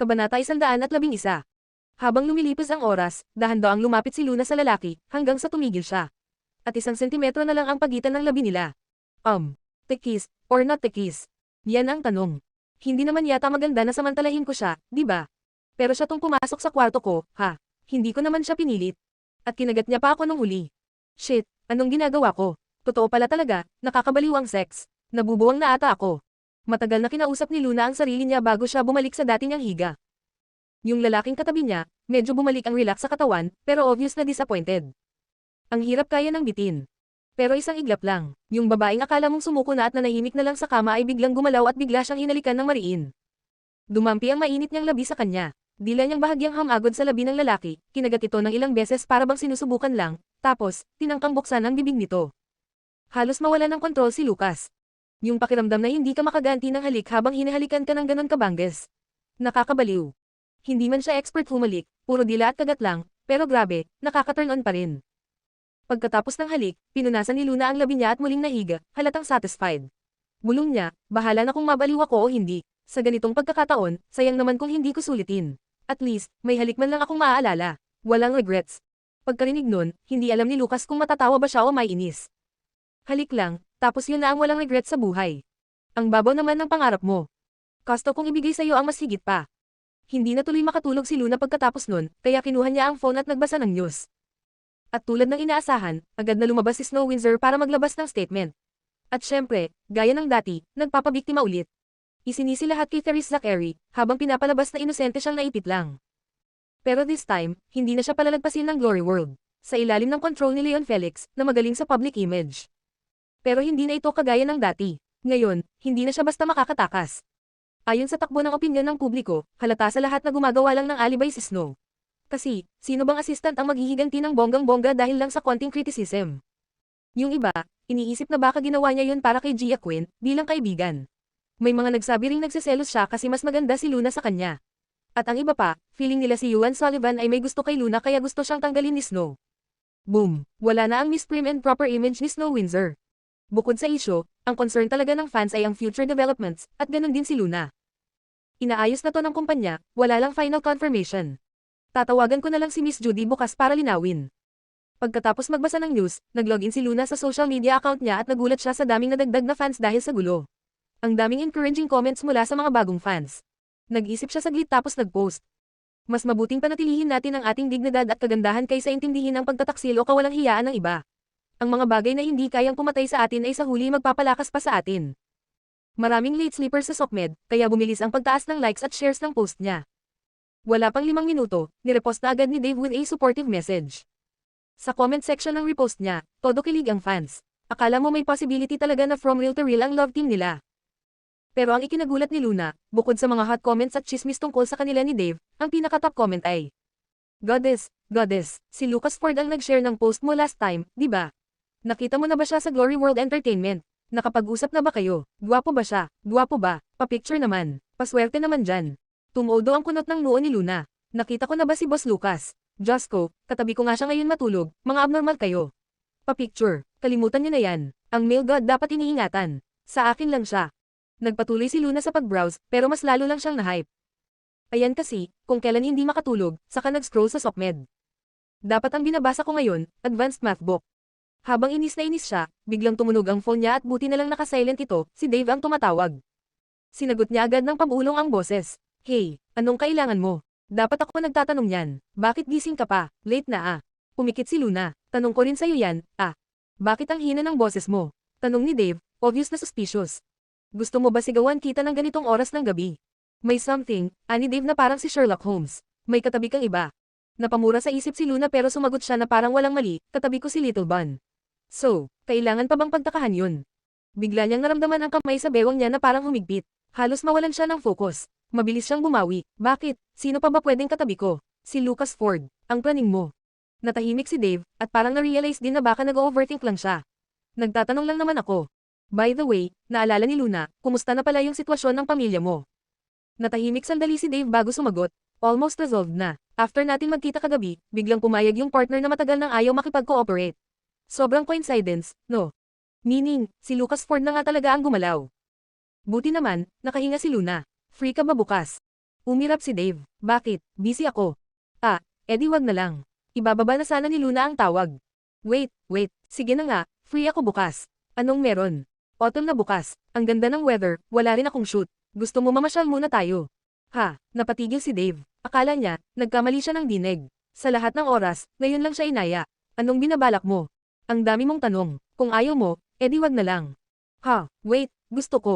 Kabanata 111. Habang lumilipas ang oras, dahan-daang lumapit si Luna sa lalaki, hanggang sa tumigil siya. At 1 sentimetro na lang ang pagitan ng labi nila. Tekis, or not tekis? Yan ang tanong. Hindi naman yata maganda na samantalahin ko siya, di ba? Pero siya tong pumasok sa kwarto ko, ha? Hindi ko naman siya pinilit. At kinagat niya pa ako nung huli. Shit, anong ginagawa ko? Totoo pala talaga, nakakabaliw ang sex. Nabubuwang na ata ako. Matagal na kinausap ni Luna ang sarili niya bago siya bumalik sa dati niyang higa. Yung lalaking katabi niya, medyo bumalik ang relax sa katawan, pero obvious na disappointed. Ang hirap kaya ng bitin. Pero isang iglap lang, yung babaeng akala mong sumuko na at nanahimik na lang sa kama ay biglang gumalaw at bigla siyang hinalikan ng mariin. Dumampi ang mainit niyang labi sa kanya. Dila niyang bahagyang hamagod sa labi ng lalaki, kinagat ito ng ilang beses para bang sinusubukan lang, tapos, tinangkang buksan ang bibig nito. Halos mawala ng kontrol si Lucas. Yung pakiramdam na hindi ka makaganti ng halik habang hinahalikan ka ng ganon kabangges. Nakakabaliw. Hindi man siya expert humalik, puro dila at kagat lang, pero grabe, nakaka-turn on pa rin. Pagkatapos ng halik, pinunasan ni Luna ang labi niya at muling nahiga, halatang satisfied. Bulong niya, bahala na kung mabaliw ako o hindi. Sa ganitong pagkakataon, sayang naman kung hindi ko sulitin. At least, may halik man lang akong maaalala. Walang regrets. Pagkarinig nun, hindi alam ni Lucas kung matatawa ba siya o may inis. Halik lang, tapos yun na ang walang regrets sa buhay. Ang babaw naman ng pangarap mo. Gusto kong ibigay sa iyo ang mas higit pa. Hindi na tuloy makatulog si Luna pagkatapos nun, kaya kinuha niya ang phone at nagbasa ng news. At tulad ng inaasahan, agad na lumabas si Snow Windsor para maglabas ng statement. At syempre, gaya ng dati, nagpapabiktima ulit. Isinisi lahat kay Therese Zachary, habang pinapalabas na inosente siyang naipit lang. Pero this time, hindi na siya palalagpasin ng Glory World. Sa ilalim ng control ni Leon Felix, na magaling sa public image. Pero hindi na ito kagaya ng dati. Ngayon, hindi na siya basta makakatakas. Ayon sa takbo ng opinyon ng publiko, halata sa lahat na gumagawa lang ng alibay si Snow. Kasi, sino bang assistant ang maghihiganti ng bonggang-bongga dahil lang sa konting criticism? Yung iba, iniisip na baka ginawa niya yun para kay Gia Quinn, bilang kaibigan. May mga nagsabi ring nagseselos siya kasi mas maganda si Luna sa kanya. At ang iba pa, feeling nila si Yuan Sullivan ay may gusto kay Luna kaya gusto siyang tanggalin ni Snow. Boom! Wala na ang Miss Prim and proper image ni Snow Windsor. Bukod sa isyo, ang concern talaga ng fans ay ang future developments, at ganun din si Luna. Inaayos na to ng kumpanya, wala lang final confirmation. Tatawagan ko na lang si Miss Judy bukas para linawin. Pagkatapos magbasa ng news, naglogin si Luna sa social media account niya at nagulat siya sa daming nadagdag na fans dahil sa gulo. Ang daming encouraging comments mula sa mga bagong fans. Nag-isip siya saglit tapos nag-post. Mas mabuting panatilihin natin ang ating dignidad at kagandahan kaysa intindihin ang pagtataksil o kawalang hiyaan ng iba. Ang mga bagay na hindi kayang pumatay sa atin ay sa huli magpapalakas pa sa atin. Maraming late sleepers sa SOCMED, kaya bumilis ang pagtaas ng likes at shares ng post niya. Wala pang 5 minuto, nirepost na agad ni Dave with a supportive message. Sa comment section ng repost niya, todo kilig ang fans. Akala mo may possibility talaga na from real to real ang love team nila. Pero ang ikinagulat ni Luna, bukod sa mga hot comments at chismis tungkol sa kanila ni Dave, ang pinaka-top comment ay, Goddess, si Lucas Ford ang nag-share ng post mo last time, di ba? Nakita mo na ba siya sa Glory World Entertainment? Nakapag-usap na ba kayo? Guwapo ba siya? Guwapo ba? Pa-picture naman. Paswerte naman dyan. Tumudo ang kunot ng noo ni Luna. Nakita ko na ba si Boss Lucas? Diyos ko, katabi ko nga siya ngayon matulog, mga abnormal kayo. Pa-picture, kalimutan niyo na yan. Ang male god dapat iniingatan. Sa akin lang siya. Nagpatuloy si Luna sa pag-browse, pero mas lalo lang siyang na-hype. Ayan kasi, kung kailan hindi makatulog, saka nag-scroll sa SOCMED. Dapat ang binabasa ko ngayon, advanced math book. Habang inis na inis siya, biglang tumunog ang phone niya at buti na lang naka-silent ito, si Dave ang tumatawag. Sinagot niya agad ng pabulong ang boses. Hey, anong kailangan mo? Dapat ako nagtatanong yan. Bakit gising ka pa? Late na ah. Pumikit si Luna. Tanong ko rin sa'yo yan, ah. Bakit ang hina ng boses mo? Tanong ni Dave, obvious na suspicious. Gusto mo ba sigawan kita ng ganitong oras ng gabi? May something, ani Dave na parang si Sherlock Holmes. May katabi kang iba. Napamura sa isip si Luna pero sumagot siya na parang walang mali, katabi ko si Little Bun. So, kailangan pa bang pagtakahan yun? Bigla niyang naramdaman ang kamay sa bewang niya na parang humigpit. Halos mawalan siya ng focus. Mabilis siyang bumawi. Bakit? Sino pa ba pwedeng katabi ko? Si Lucas Ford. Ang planing mo. Natahimik si Dave, at parang na-realize din na baka nag-overthink lang siya. Nagtatanong lang naman ako. By the way, naalala ni Luna, kumusta na pala yung sitwasyon ng pamilya mo? Natahimik sandali si Dave bago sumagot. Almost resolved na. After natin magkita kagabi, biglang pumayag yung partner na matagal nang ayaw makipag-cooperate. Sobrang coincidence, no? Meaning, si Lucas Ford na nga talaga ang gumalaw. Buti naman, nakahinga si Luna. Free ka ba bukas? Umirap si Dave. Bakit? Busy ako. Ah, edi wag na lang. Ibababa na sana ni Luna ang tawag. Wait. Sige na nga, free ako bukas. Anong meron? Autumn na bukas. Ang ganda ng weather, wala rin akong shoot. Gusto mo mamasyal muna tayo? Ha, napatigil si Dave. Akala niya, nagkamali siya ng dinig. Sa lahat ng oras, ngayon lang siya inaya. Anong binabalak mo? Ang dami mong tanong. Kung ayaw mo, edi wag na lang. Ha, wait, gusto ko.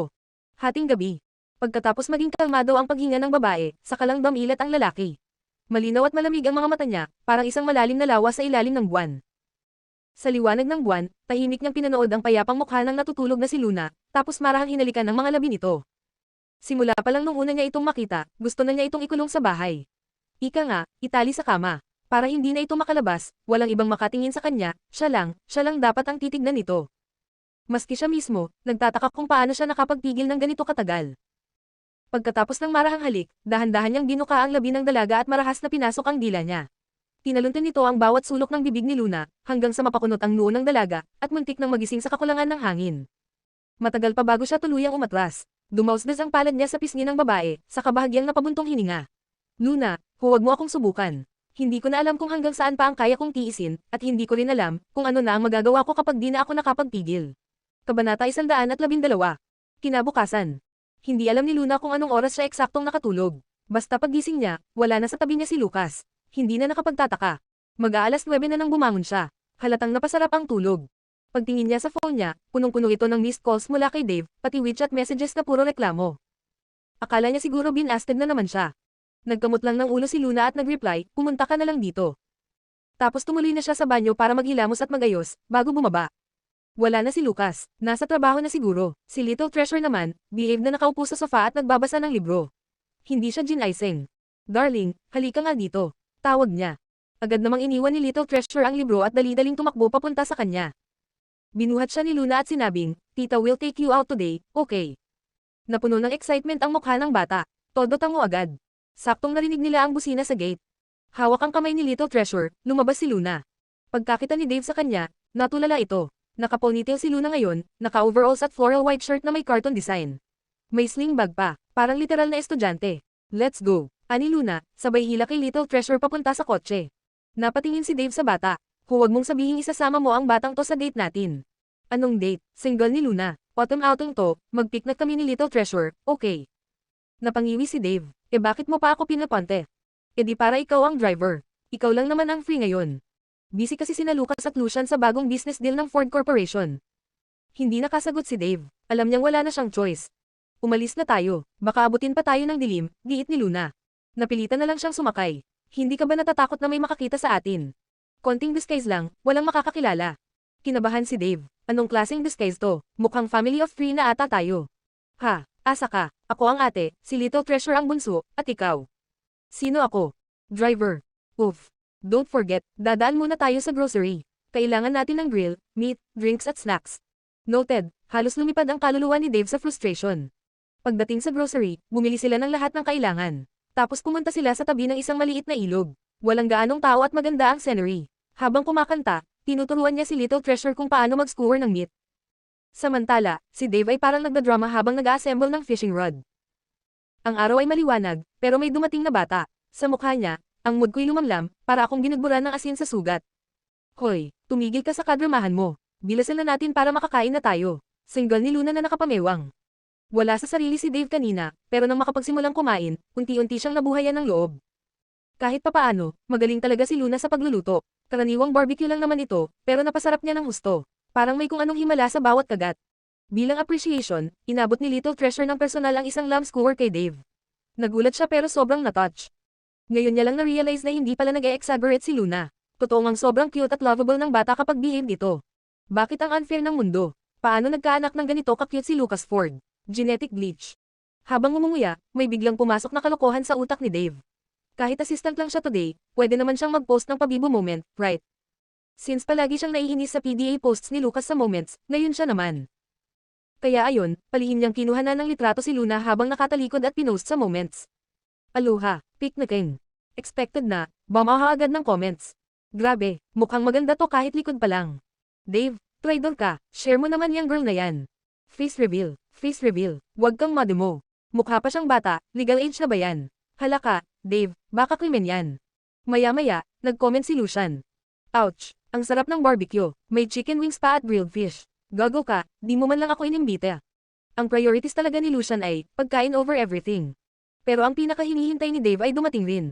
Hating gabi. Pagkatapos maging kalmado ang paghinga ng babae, saka lang dumilat ang lalaki. Malinaw at malamig ang mga mata niya, parang isang malalim na lawa sa ilalim ng buwan. Sa liwanag ng buwan, tahimik niyang pinanood ang payapang mukha ng natutulog na si Luna, tapos marahang hinalikan ng mga labi nito. Simula pa lang nung una niya itong makita, gusto na niya itong ikulong sa bahay. Ika nga, itali sa kama. Para hindi na ito makalabas, walang ibang makatingin sa kanya, siya lang dapat ang titignan nito. Maski siya mismo, nagtataka kung paano siya nakapagpigil ng ganito katagal. Pagkatapos ng marahang halik, dahan-dahan niyang binuka ang labi ng dalaga at marahas na pinasok ang dila niya. Tinaluntin nito ang bawat sulok ng bibig ni Luna, hanggang sa mapakunot ang noo ng dalaga, at muntik nang magising sa kakulangan ng hangin. Matagal pa bago siya tuluyang umatras. Dumausdas ang palad niya sa pisngi ng babae, sa kabahagyang napabuntong hininga. Luna, huwag mo akong subukan. Hindi ko na alam kung hanggang saan pa ang kaya kong tiisin, at hindi ko rin alam kung ano na ang magagawa ko kapag di na ako nakapagpigil. Kabanata 112. Kinabukasan. Hindi alam ni Luna kung anong oras siya eksaktong nakatulog. Basta paggising niya, wala na sa tabi niya si Lucas. Hindi na nakapagtataka. Mag-aalas 9 na nang bumangon siya. Halatang napasarap ang tulog. Pagtingin niya sa phone niya, punong-puno ito ng missed calls mula kay Dave, pati WeChat messages na puro reklamo. Akala niya siguro binasted na naman siya. Nagkamot lang ng ulo si Luna at nag-reply, pumunta ka na lang dito. Tapos tumuloy na siya sa banyo para maghilamos at magayos, bago bumaba. Wala na si Lucas, nasa trabaho na siguro. Si Little Treasure naman, behave na nakaupo sa sofa at nagbabasa ng libro. Hindi siya ginising. Darling, halika nga dito. Tawag niya. Agad namang iniwan ni Little Treasure ang libro at dali-daling tumakbo papunta sa kanya. Binuhat siya ni Luna at sinabing, Tita will take you out today, okay? Napuno ng excitement ang mukha ng bata. Todo tango agad. Saktong narinig nila ang busina sa gate. Hawak ang kamay ni Little Treasure, lumabas si Luna. Pagkakita ni Dave sa kanya, natulala ito. Naka-ponytail si Luna ngayon, naka-overalls at floral white shirt na may cartoon design. May sling bag pa, parang literal na estudyante. Let's go, ani Luna, sabay hila kay Little Treasure papunta sa kotse. Napatingin si Dave sa bata. Huwag mong sabihing isasama mo ang batang to sa date natin. Anong date? Single ni Luna. Autumn to, mag-picnic kami ni Little Treasure, okay? Napangiwi si Dave. Bakit mo pa ako pinaponte? Di para ikaw ang driver. Ikaw lang naman ang free ngayon. Busy kasi sina Lucas at Lucian sa bagong business deal ng Ford Corporation. Hindi nakasagot si Dave. Alam niyang wala na siyang choice. Umalis na tayo. Baka abutin pa tayo ng dilim, giit ni Luna. Napilitan na lang siyang sumakay. Hindi ka ba natatakot na may makakita sa atin? Konting disguise lang, walang makakakilala. Kinabahan si Dave. Anong klaseng disguise to? Mukhang family of three na ata tayo. Ha, asa ka? Ako ang ate, si Little Treasure ang bunso, at ikaw. Sino ako? Driver. Oof. Don't forget, dadaan muna tayo sa grocery. Kailangan natin ng grill, meat, drinks at snacks. Noted, halos lumipad ang kaluluwa ni Dave sa frustration. Pagdating sa grocery, bumili sila ng lahat ng kailangan. Tapos pumunta sila sa tabi ng isang maliit na ilog. Walang gaanong tao at maganda ang scenery. Habang kumakanta, tinuturuan niya si Little Treasure kung paano mag-skewer ng meat. Samantala, si Dave ay parang nagdadrama habang nag-assemble ng fishing rod. Ang araw ay maliwanag, pero may dumating na bata. Sa mukha niya, ang mood ko'y lumamlam, para akong ginugburan ng asin sa sugat. Hoy, tumigil ka sa kadramahan mo. Bilasan na natin para makakain na tayo. Single ni Luna na nakapamewang. Wala sa sarili si Dave kanina, pero nang makapagsimulang kumain, unti-unti siyang nabuhayan ng loob. Kahit papaano, magaling talaga si Luna sa pagluluto. Karaniwang barbecue lang naman ito, pero napasarap niya ng husto. Parang may kung anong himala sa bawat kagat. Bilang appreciation, inabot ni Little Treasure ng personal ang isang lamb skewer kay Dave. Nagulat siya pero sobrang na-touch. Ngayon niya lang na-realize na hindi pala nag-e-exaggerate si Luna. Totoo ngang sobrang cute at lovable ng bata kapag behave dito. Bakit ang unfair ng mundo? Paano nagkaanak ng ganito ka-cute si Lucas Ford? Genetic glitch. Habang umunguya, may biglang pumasok na kalokohan sa utak ni Dave. Kahit assistant lang siya today, pwede naman siyang mag-post ng pabibo moment, right? Since palagi siyang naiinis sa PDA posts ni Lucas sa moments, ngayon siya naman. Kaya ayon, palihim niyang kinuha na ng litrato si Luna habang nakatalikod at pinost sa moments. Aloha, picnicking. Expected na, bumaha agad ng comments. Grabe, mukhang maganda to kahit likod pa lang. Dave, traitor ka, share mo naman yung girl na yan. Face reveal, huwag kang mademo. Mukha pa siyang bata, legal age na ba yan? Hala ka, Dave, baka krimen yan. Maya-maya, nag-comment si Lucian. Ouch, ang sarap ng barbecue, may chicken wings pa at grilled fish. Gago ka, di mo man lang ako inimbita. Ang priorities talaga ni Lucian ay, pagkain over everything. Pero ang pinakahinihintay ni Dave ay dumating rin.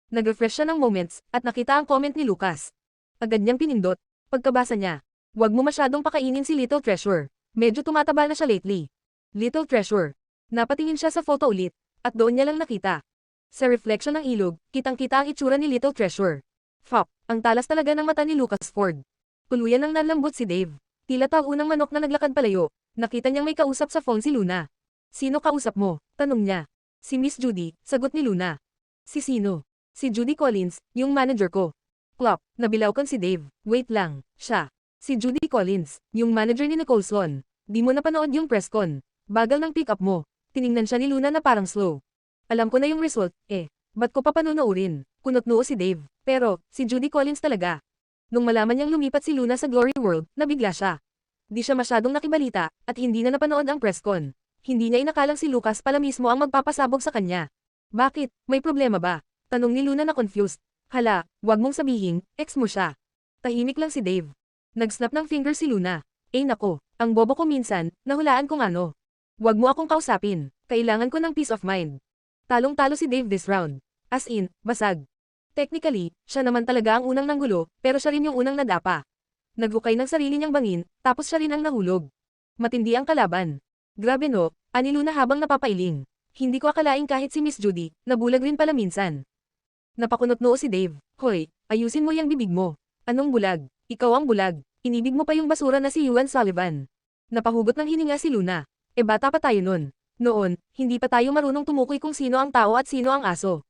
Nag-refresh siya ng moments, at nakita ang comment ni Lucas. Agad niyang pinindot. Pagkabasa niya, "Huwag mo masyadong pakainin si Little Treasure. Medyo tumataba na siya lately." Little Treasure. Napatingin siya sa photo ulit, at doon niya lang nakita. Sa reflection ng ilog, kitang-kita ang itsura ni Little Treasure. Fop, ang talas talaga ng mata ni Lucas Ford. Tuluyan nang nanlambot si Dave. Tila taunang manok na naglakad palayo. Nakita niyang may kausap sa phone si Luna. "Sino kausap mo?" tanong niya. "Si Miss Judy," sagot ni Luna. "Si sino?" "Si Judy Collins, yung manager ko." Plop, nabilaukan si Dave. "Wait lang, siya. Si Judy Collins, yung manager ni Nicole Sloan. Di mo napanood yung press con. Bagal ng pick up mo." Tiningnan siya ni Luna na parang slow. "Alam ko na yung result, ba't ko pa panunuurin?" Kunot-noo si Dave. Pero, si Judy Collins talaga. Nung malaman niyang lumipat si Luna sa Glory World, nabigla siya. Di siya masyadong nakibalita, at hindi na napanood ang press con. Hindi niya inakalang si Lucas pala mismo ang magpapasabog sa kanya. "Bakit, may problema ba?" tanong ni Luna na confused. "Hala, wag mong sabihin, ex mo siya." Tahimik lang si Dave. Nag-snap ng finger si Luna. Nako, ang bobo ko minsan, nahulaan kung ano. "Wag mo akong kausapin, kailangan ko ng peace of mind." Talong-talo si Dave this round. As in, basag. Technically, siya naman talaga ang unang nanggulo, pero siya rin yung unang nadapa. Naghukay ng sarili niyang bangin, tapos siya rin ang nahulog. Matindi ang kalaban. Grabe no, ani Luna habang napapailing. Hindi ko akalaing kahit si Miss Judy, nabulag rin pala minsan. Napakunot-noo si Dave. "Hoy, ayusin mo yung bibig mo." "Anong bulag? Ikaw ang bulag. Inibig mo pa yung basura na si Yuan Sullivan." Napahugot ng hininga si Luna. Bata pa tayo nun. Noon, hindi pa tayo marunong tumukoy kung sino ang tao at sino ang aso.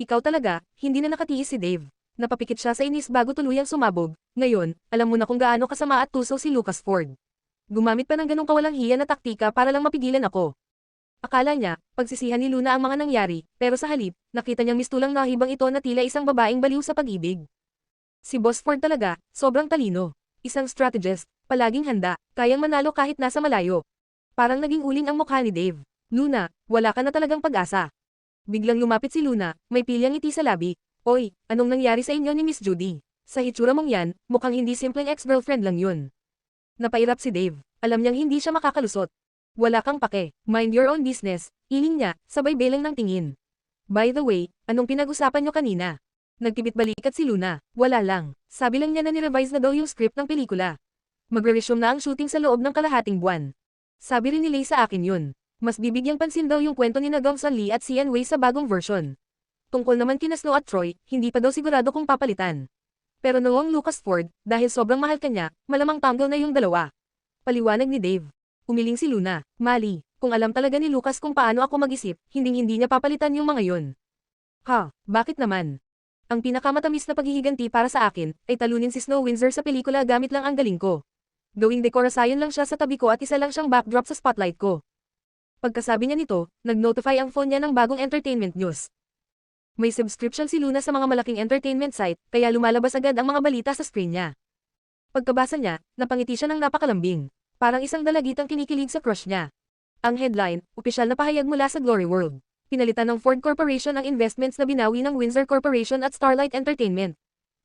Ikaw talaga, hindi na nakatiis si Dave. Napapikit siya sa inis bago tuluyang sumabog. Ngayon, alam mo na kung gaano kasama at tuso si Lucas Ford. Gumamit pa ng ganong kawalang hiya na taktika para lang mapigilan ako. Akala niya, pagsisihan ni Luna ang mga nangyari, pero sa halip, nakita niyang mistulang nahibang ito na tila isang babaeng baliw sa pag-ibig. Si Boss Ford talaga, sobrang talino. Isang strategist, palaging handa, kayang manalo kahit nasa malayo. Parang naging uling ang mukha ni Dave. "Luna, wala ka na talagang pag-asa." Biglang lumapit si Luna, may pilyang ngiti sa labi. "Oy, anong nangyari sa inyo ni Miss Judy? Sa hitsura mong yan, mukhang hindi simpleng ex-girlfriend lang yun." Napairap si Dave. Alam niyang hindi siya makakalusot. "Wala kang pake, mind your own business," iling niya, sabay belang ng tingin. "By the way, anong pinag-usapan niyo kanina?" Nagkibit-balikat si Luna. "Wala lang, sabi lang niya na ni-revise na daw yung script ng pelikula. Magre-resume na ang shooting sa loob ng kalahating buwan. Sabi rin ni Lay sa akin yun. Mas bibigyang pansin daw yung kwento ni Gongsun Lee at Sian Wei sa bagong version. Tungkol naman kina Snow at Troy, hindi pa daw sigurado kung papalitan. Pero noong Lucas Ford, dahil sobrang mahal kanya, malamang tanggol na yung dalawa." Paliwanag ni Dave. Umiling si Luna. "Mali, kung alam talaga ni Lucas kung paano ako mag-isip, hinding-hindi niya papalitan yung mga yun." "Ha, bakit naman?" "Ang pinakamatamis na paghihiganti para sa akin, ay talunin si Snow Windsor sa pelikula gamit lang ang galing ko. Gawing dekorasyon lang siya sa tabi ko at isa lang siyang backdrop sa spotlight ko." Pagkasabi niya nito, nag-notify ang phone niya ng bagong entertainment news. May subscription si Luna sa mga malaking entertainment site, kaya lumalabas agad ang mga balita sa screen niya. Pagkabasa niya, napangiti siya ng napakalambing. Parang isang dalagitang kinikilig sa crush niya. Ang headline, opisyal na pahayag mula sa Glory World. Pinalitan ng Ford Corporation ang investments na binawi ng Windsor Corporation at Starlight Entertainment.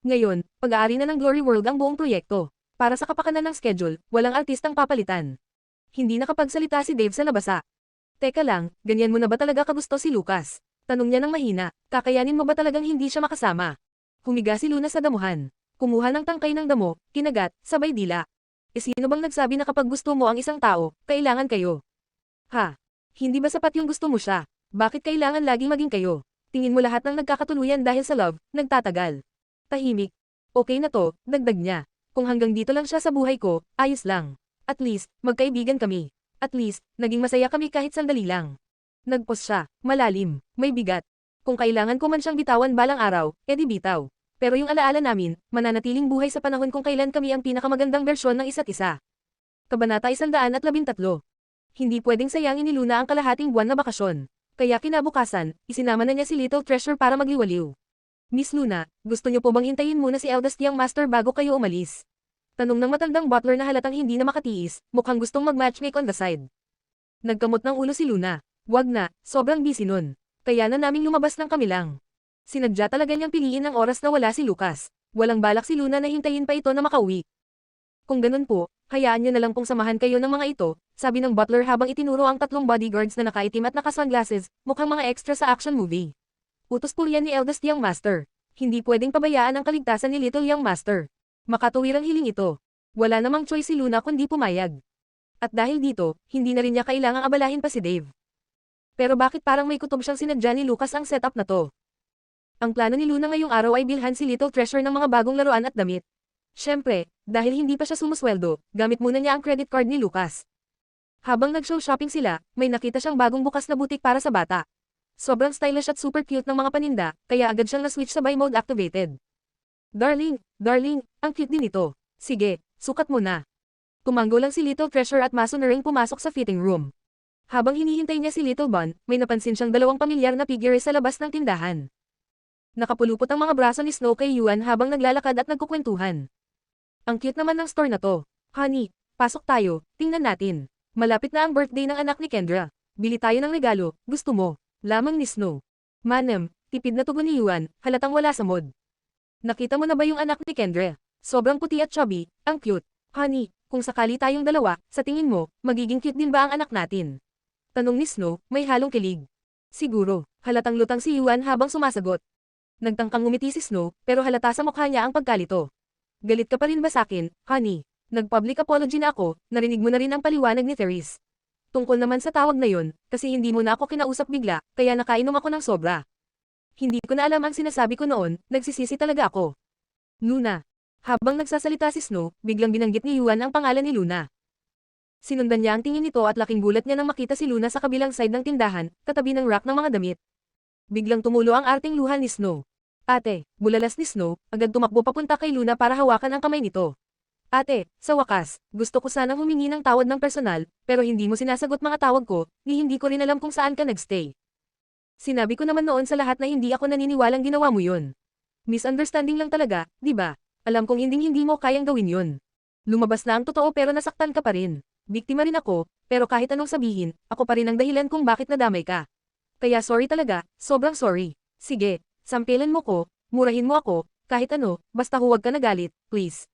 Ngayon, pag-aari na ng Glory World ang buong proyekto. Para sa kapakanan ng schedule, walang artistang papalitan. Hindi nakapagsalita si Dave sa nabasa. "Teka lang, ganyan mo na ba talaga kagusto si Lucas?" tanong niya ng mahina. "Kakayanin mo ba talagang hindi siya makasama?" Humiga si Luna sa damuhan. Kumuha ng tangkay ng damo, kinagat, sabay dila. Sino bang nagsabi na kapag gusto mo ang isang tao, kailangan kayo? Ha? Hindi ba sapat yung gusto mo siya? Bakit kailangan laging maging kayo? Tingin mo lahat ng nagkakatuluyan dahil sa love, nagtatagal. Tahimik. "Okay na to," dagdag niya. "Kung hanggang dito lang siya sa buhay ko, ayos lang. At least, magkaibigan kami. At least, naging masaya kami kahit sandali lang." Nagpos siya, malalim, may bigat. "Kung kailangan ko man siyang bitawan balang araw, edi bitaw. Pero yung alaala namin, mananatiling buhay sa panahon kung kailan kami ang pinakamagandang bersyon ng isa't isa." Kabanata 113. Hindi pwedeng sayangin ni Luna ang kalahating buwan na bakasyon. Kaya kinabukasan, isinama na niya si Little Treasure para magliwaliw. "Miss Luna, gusto niyo po bang hintayin muna si Eldest Young Master bago kayo umalis?" Tanong ng matandang butler na halatang hindi na makatiis, mukhang gustong mag-matchmake on the side. Nagkamot ng ulo si Luna. "Wag na, sobrang busy nun. Kaya na naming lumabas ng kami lang. Sinadya talaga niyang piliin ang oras na wala si Lucas. Walang balak si Luna na hintayin pa ito na makauwi. Kung ganun po, hayaan niyo na lang pong samahan kayo ng mga ito, sabi ng butler habang itinuro ang tatlong bodyguards na nakaitim at naka-sunglasses, mukhang mga extra sa action movie. Utos po yan ni eldest young master. Hindi pwedeng pabayaan ang kaligtasan ni little young master. Makatuwirang hiling ito. Wala namang choice si Luna kundi pumayag. At dahil dito, hindi na rin niya kailangang abalahin pa si Dave. Pero bakit parang may kutob siyang sinadya ni Lucas ang setup na to? Ang plano ni Luna ngayong araw ay bilhan si Little Treasure ng mga bagong laruan at damit. Siyempre, dahil hindi pa siya sumusweldo, gamit muna niya ang credit card ni Lucas. Habang nag-show shopping sila, may nakita siyang bagong bukas na butik para sa bata. Sobrang stylish at super cute ng mga paninda, kaya agad siyang na-switch sa buy mode activated. Darling, ang cute din ito. Sige, sukat mo na. Tumanggo lang si Little Treasure at maso na ring pumasok sa fitting room. Habang hinihintay niya si Little Bun, may napansin siyang dalawang pamilyar na figure sa labas ng tindahan. Nakapulupot ang mga braso ni Snow kay Yuan habang naglalakad at nagkukwentuhan. Ang cute naman ng store na to. Honey, pasok tayo, tingnan natin. Malapit na ang birthday ng anak ni Kendra. Bili tayo ng regalo, gusto mo. Lamang ni Snow. Manem, tipid na tugon ni Yuan, halatang wala sa mood. Nakita mo na ba yung anak ni Kendra? Sobrang puti at chubby, ang cute. Honey, kung sakali tayong dalawa, sa tingin mo, magiging cute din ba ang anak natin? Tanong ni Snow, may halong kilig. Siguro, halatang lutang si Yuan habang sumasagot. Nagtangkang ngumiti si Snow, pero halata sa mukha niya ang pagkalito. Galit ka pa rin ba sakin, honey? Nag-public apology na ako, narinig mo na rin ang paliwanag ni Therese. Tungkol naman sa tawag na yon, kasi hindi mo na ako kinausap bigla, kaya nakainom ako ng sobra. Hindi ko na alam ang sinasabi ko noon, nagsisisi talaga ako. Luna. Habang nagsasalita si Snow, biglang binanggit ni Yuan ang pangalan ni Luna. Sinundan niya ang tingin nito at laking gulat niya nang makita si Luna sa kabilang side ng tindahan, katabi ng rack ng mga damit. Biglang tumulo ang arting luha ni Snow. Ate, bulalas ni Snow, agad tumakbo papunta kay Luna para hawakan ang kamay nito. Ate, sa wakas, gusto ko sanang humingi ng tawad ng personal, pero hindi mo sinasagot mga tawag ko, ni hindi ko rin alam kung saan ka nagstay. Sinabi ko naman noon sa lahat na hindi ako naniniwalang ginawa mo yun. Misunderstanding lang talaga, di ba? Alam kong hindi mo kayang gawin yun. Lumabas na ang totoo pero nasaktan ka pa rin. Biktima rin ako, pero kahit anong sabihin, ako pa rin ang dahilan kung bakit nadamay ka. Kaya sorry talaga, sobrang sorry. Sige, sampilan mo ko, murahin mo ako, kahit ano, basta huwag ka nagalit, please.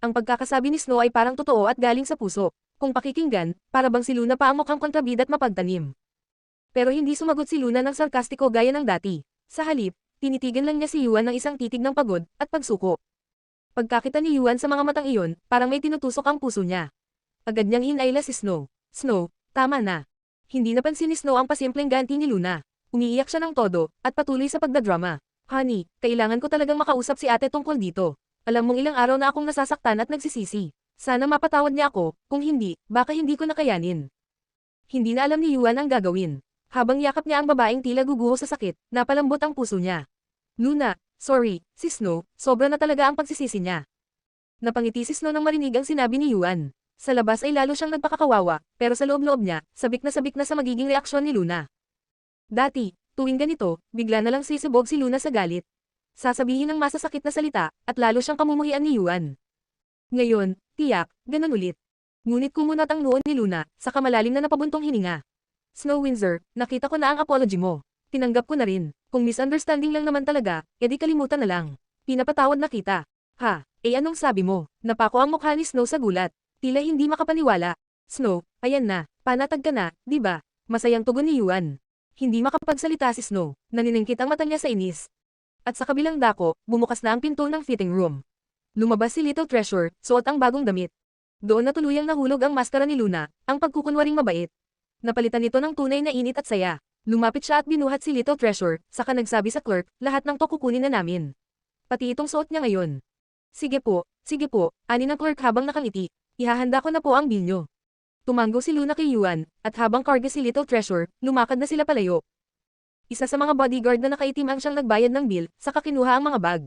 Ang pagkakasabi ni Snow ay parang totoo at galing sa puso. Kung pakikinggan, para bang si Luna pa ang mukhang kontrabida at mapagtanim. Pero hindi sumagot si Luna ng sarkastiko gaya ng dati. Sa halip, tinitigan lang niya si Yuan ng isang titig ng pagod at pagsuko. Pagkakita ni Yuan sa mga matang iyon, parang may tinutusok ang puso niya. Agad niyang hinayla si Snow. Snow, tama na. Hindi napansin ni Snow ang pasimpleng ganti ni Luna. Umiiyak siya ng todo, at patuloy sa pagdadrama. Honey, kailangan ko talagang makausap si ate tungkol dito. Alam mong ilang araw na akong nasasaktan at nagsisisi. Sana mapatawad niya ako, kung hindi, baka hindi ko nakayanin. Hindi na alam ni Yuan ang gagawin. Habang yakap niya ang babaeng tila guguho sa sakit, napalambot ang puso niya. Luna, sorry, si Snow, sobra na talaga ang pagsisisi niya. Napangiti si Snow nang marinig ang sinabi ni Yuan. Sa labas ay lalo siyang nagpakakawawa, pero sa loob-loob niya, sabik na sa magiging reaksyon ni Luna. Dati, tuwing ganito, bigla na lang sisibog si Luna sa galit. Sasabihin ng masasakit na salita, at lalo siyang kamumuhian ni Yuan. Ngayon, tiyak, ganun ulit. Ngunit kumunat ang noon ni Luna, sa kamalalim na napabuntong hininga. Snow Windsor, nakita ko na ang apology mo. Tinanggap ko na rin. Kung misunderstanding lang naman talaga, edi kalimutan na lang. Pinapatawad na kita. Ha, anong sabi mo? Napako ang mukha ni Snow sa gulat. Tila hindi makapaniwala. Snow, ayan na, panatag ka na, di ba? Masayang tugon ni Yuan. Hindi makapagsalita si Snow, naniningkit ang mata niya sa inis. At sa kabilang dako, bumukas na ang pinto ng fitting room. Lumabas si Little Treasure, suot ang bagong damit. Doon na tuluyang nahulog ang maskara ni Luna, ang pagkukunwaring mabait. Napalitan nito ng tunay na init at saya. Lumapit siya at binuhat si Little Treasure, saka nagsabi sa clerk, lahat ng to kukunin na namin. Pati itong suot niya ngayon. Sige po, ani ng clerk habang nakangiti. Ihahanda ko na po ang bill nyo. Tumanggo si Luna kay Yuan, at habang karga si Little Treasure, lumakad na sila palayo. Isa sa mga bodyguard na nakaitim ang siyang nagbayad ng bill, saka kinuha ang mga bag.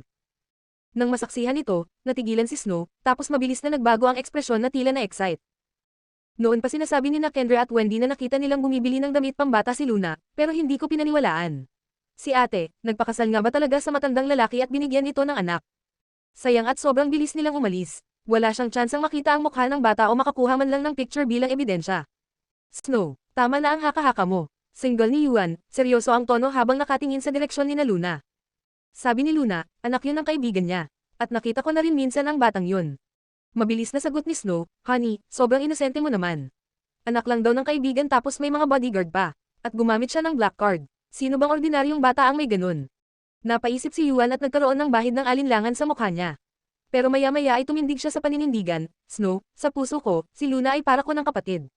Nang masaksihan ito, natigilan si Snow, tapos mabilis na nagbago ang ekspresyon na tila na-excite. Noon pa sinasabi ni Kendra at Wendy na nakita nilang bumibili ng damit pambata si Luna, pero hindi ko pinaniwalaan. Si ate, nagpakasal nga ba talaga sa matandang lalaki at binigyan ito ng anak? Sayang at sobrang bilis nilang umalis. Wala siyang tsansang makita ang mukha ng bata o makakuha man lang ng picture bilang ebidensya. Snow, tama na ang haka-haka mo. Single ni Yuan, seryoso ang tono habang nakatingin sa direksyon ni na Luna. Sabi ni Luna, anak yun ng kaibigan niya. At nakita ko na rin minsan ang batang yun. Mabilis na sagot ni Snow, honey, sobrang inosente mo naman. Anak lang daw ng kaibigan tapos may mga bodyguard pa. At gumamit siya ng black card. Sino bang ordinaryong bata ang may ganun? Napaisip si Yuan at nagkaroon ng bahid ng alinlangan sa mukha niya. Pero maya-maya ay tumindig siya sa paninindigan, Snow, sa puso ko, si Luna ay para ko ng kapatid.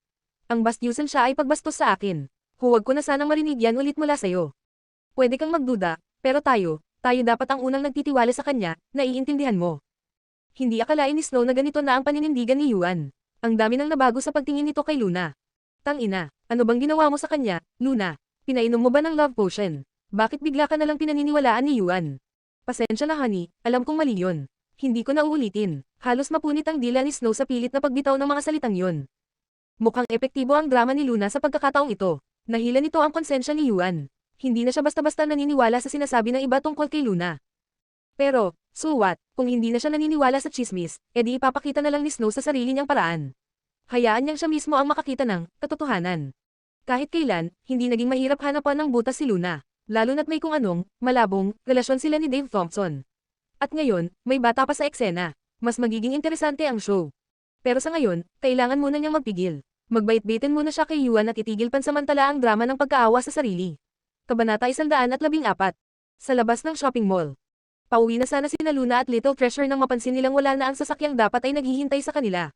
Ang bastyusan siya ay pagbastos sa akin. Huwag ko na sanang marinig yan ulit mula sa'yo. Pwede kang magduda, pero tayo dapat ang unang nagtitiwala sa kanya, naiintindihan mo. Hindi akalain ni Snow na ganito na ang paninindigan ni Yuan. Ang dami nang nabago sa pagtingin nito kay Luna. Tangina, ano bang ginawa mo sa kanya, Luna? Pinainom mo ba ng love potion? Bakit bigla ka nalang pinaniniwalaan ni Yuan? Pasensya na honey, alam kong mali yun. Hindi ko na uulitin. Halos mapunit ang dila ni Snow sa pilit na pagbitaw ng mga salitang yun. Mukhang epektibo ang drama ni Luna sa pagkakataong ito. Nahila nito ang konsensya ni Yuan. Hindi na siya basta-basta naniniwala sa sinasabi ng iba tungkol kay Luna. Pero, so what, kung hindi na siya naniniwala sa chismis, edi ipapakita na lang ni Snow sa sarili niyang paraan. Hayaan niyang siya mismo ang makakita ng katotohanan. Kahit kailan, hindi naging mahirap hanapan ng butas si Luna, lalo na't may kung anong, malabong, relasyon sila ni Dave Thompson. At ngayon, may bata pa sa eksena. Mas magiging interesante ang show. Pero sa ngayon, kailangan muna niyang magpigil. Magbait-baitin muna siya kay Yuan at itigil pansamantala ang drama ng pagkaawa sa sarili. Kabanata 114. Sa labas ng shopping mall. Pauwi na sana sina Luna at Little Treasure nang mapansin nilang wala na ang sasakyang dapat ay naghihintay sa kanila.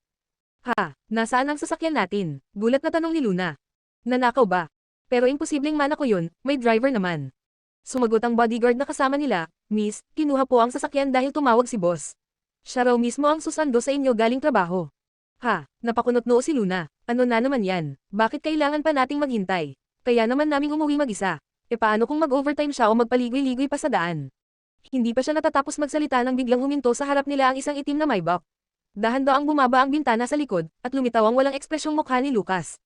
Ha, nasaan ang sasakyan natin? Gulat na tanong ni Luna. Nanakaw ba? Pero imposibleng manako yun, may driver naman. Sumagot ang bodyguard na kasama nila, Miss, kinuha po ang sasakyan dahil tumawag si boss. Siya raw mismo ang susando sa inyo galing trabaho. Ha, napakunot noo si Luna. Ano na naman yan? Bakit kailangan pa nating maghintay? Kaya naman naming umuwi mag-isa. E paano kung mag-overtime siya o magpaligoy-ligoy pa sa daan? Hindi pa siya natatapos magsalita nang biglang huminto sa harap nila ang isang itim na Maybach. Dahan-daang bumaba ang bintana sa likod, at lumitaw ang walang ekspresyong mukha ni Lucas.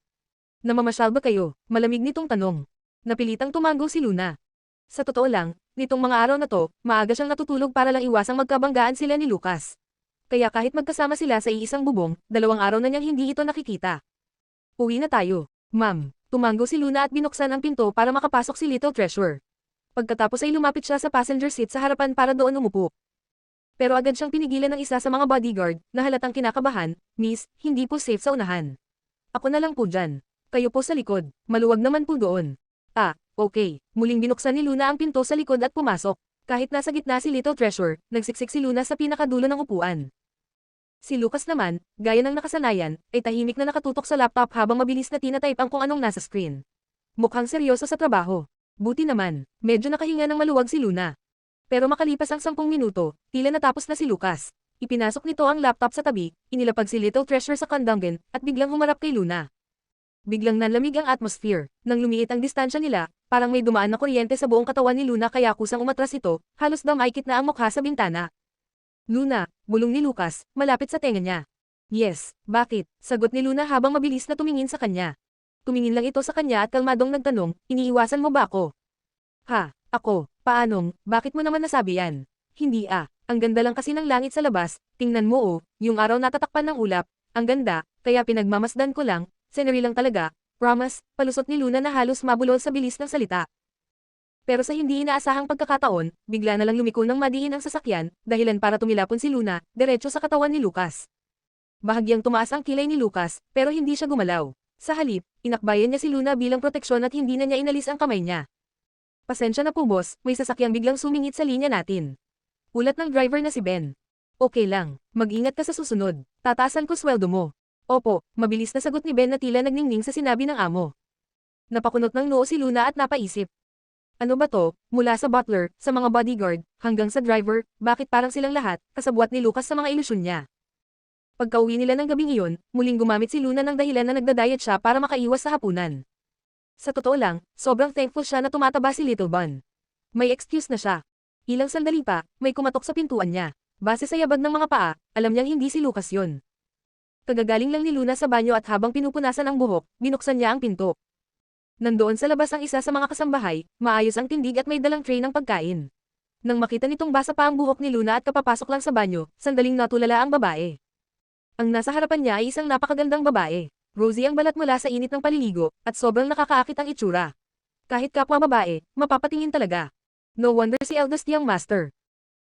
Namamasyal ba kayo? Malamig nitong tanong. Napilitang tumango si Luna. Sa totoo lang, nitong mga araw na to, maaga siyang natutulog para lang iwasang magkabanggaan sila ni Lucas. Kaya kahit magkasama sila sa iisang bubong, 2 araw na niyang hindi ito nakikita. Uwi na tayo, ma'am. Tumango si Luna at binuksan ang pinto para makapasok si Little Treasure. Pagkatapos ay lumapit siya sa passenger seat sa harapan para doon umupo. Pero agad siyang pinigilan ng isa sa mga bodyguard, na halatang kinakabahan, Miss, hindi po safe sa unahan. Ako na lang po dyan. Kayo po sa likod, maluwag naman po doon. Ah, okay. Muling binuksan ni Luna ang pinto sa likod at pumasok. Kahit nasa gitna si Little Treasure, nagsiksik si Luna sa pinakadulo ng upuan. Si Lucas naman, gaya ng nakasanayan, ay tahimik na nakatutok sa laptop habang mabilis na tinatype ang kung anong nasa screen. Mukhang seryoso sa trabaho. Buti naman, medyo nakahinga ng maluwag si Luna. Pero makalipas ang 10 minuto, tila natapos na si Lucas. Ipinasok nito ang laptop sa tabi, inilapag si Little Treasure sa kandanggen, at biglang humarap kay Luna. Biglang nanlamig ang atmosphere. Nang lumiit ang distansya nila, parang may dumaan na kuryente sa buong katawan ni Luna kaya kusang umatras ito, halos damaykit na ang mukha sa bintana. Luna, bulong ni Lucas, malapit sa tenga niya. Yes, bakit? Sagot ni Luna habang mabilis na tumingin sa kanya. Tumingin lang ito sa kanya at kalmadong nagtanong, iniiwasan mo ba ako? Ha, ako, paanong, bakit mo naman nasabi yan? Hindi ang ganda lang kasi ng langit sa labas, tingnan mo yung araw natatakpan ng ulap, ang ganda, kaya pinagmamasdan ko lang, scenery lang talaga, promise, palusot ni Luna na halos mabulol sa bilis ng salita. Pero sa hindi inaasahang pagkakataon, bigla na lang lumiko ng madiin ang sasakyan, dahilan para tumilapon si Luna, diretso sa katawan ni Lucas. Bahagyang tumaas ang kilay ni Lucas, pero hindi siya gumalaw. Sa halip, inakbayan niya si Luna bilang proteksyon at hindi na niya inalis ang kamay niya. Pasensya na po boss, may sasakyang biglang sumingit sa linya natin. Ulat ng driver na si Ben. Okay lang, mag-ingat ka sa susunod, tataasan ko sweldo mo. Opo, mabilis na sagot ni Ben na tila nagningning sa sinabi ng amo. Napakunot ng noo si Luna at napaisip. Ano ba to, mula sa butler, sa mga bodyguard, hanggang sa driver, bakit parang silang lahat, kasabwat ni Lucas sa mga ilusyon niya. Pagkauwi nila ng gabing iyon, muling gumamit si Luna ng dahilan na nagda-diet siya para makaiwas sa hapunan. Sa totoo lang, sobrang thankful siya na tumataba si Little Bun. May excuse na siya. Ilang sandali pa, may kumatok sa pintuan niya. Base sa yabag ng mga paa, alam niyang hindi si Lucas yun. Kagagaling lang ni Luna sa banyo at habang pinupunasan ang buhok, binuksan niya ang pinto. Nandoon sa labas ang isa sa mga kasambahay, maayos ang tindig at may dalang tray ng pagkain. Nang makita nitong basa pa ang buhok ni Luna at kapapasok lang sa banyo, sandaling natulala ang babae. Ang nasa harapan niya ay isang napakagandang babae. Rosy ang balat mula sa init ng paliligo, at sobrang nakakaakit ang itsura. Kahit kapwa babae, mapapatingin talaga. No wonder si eldest young master.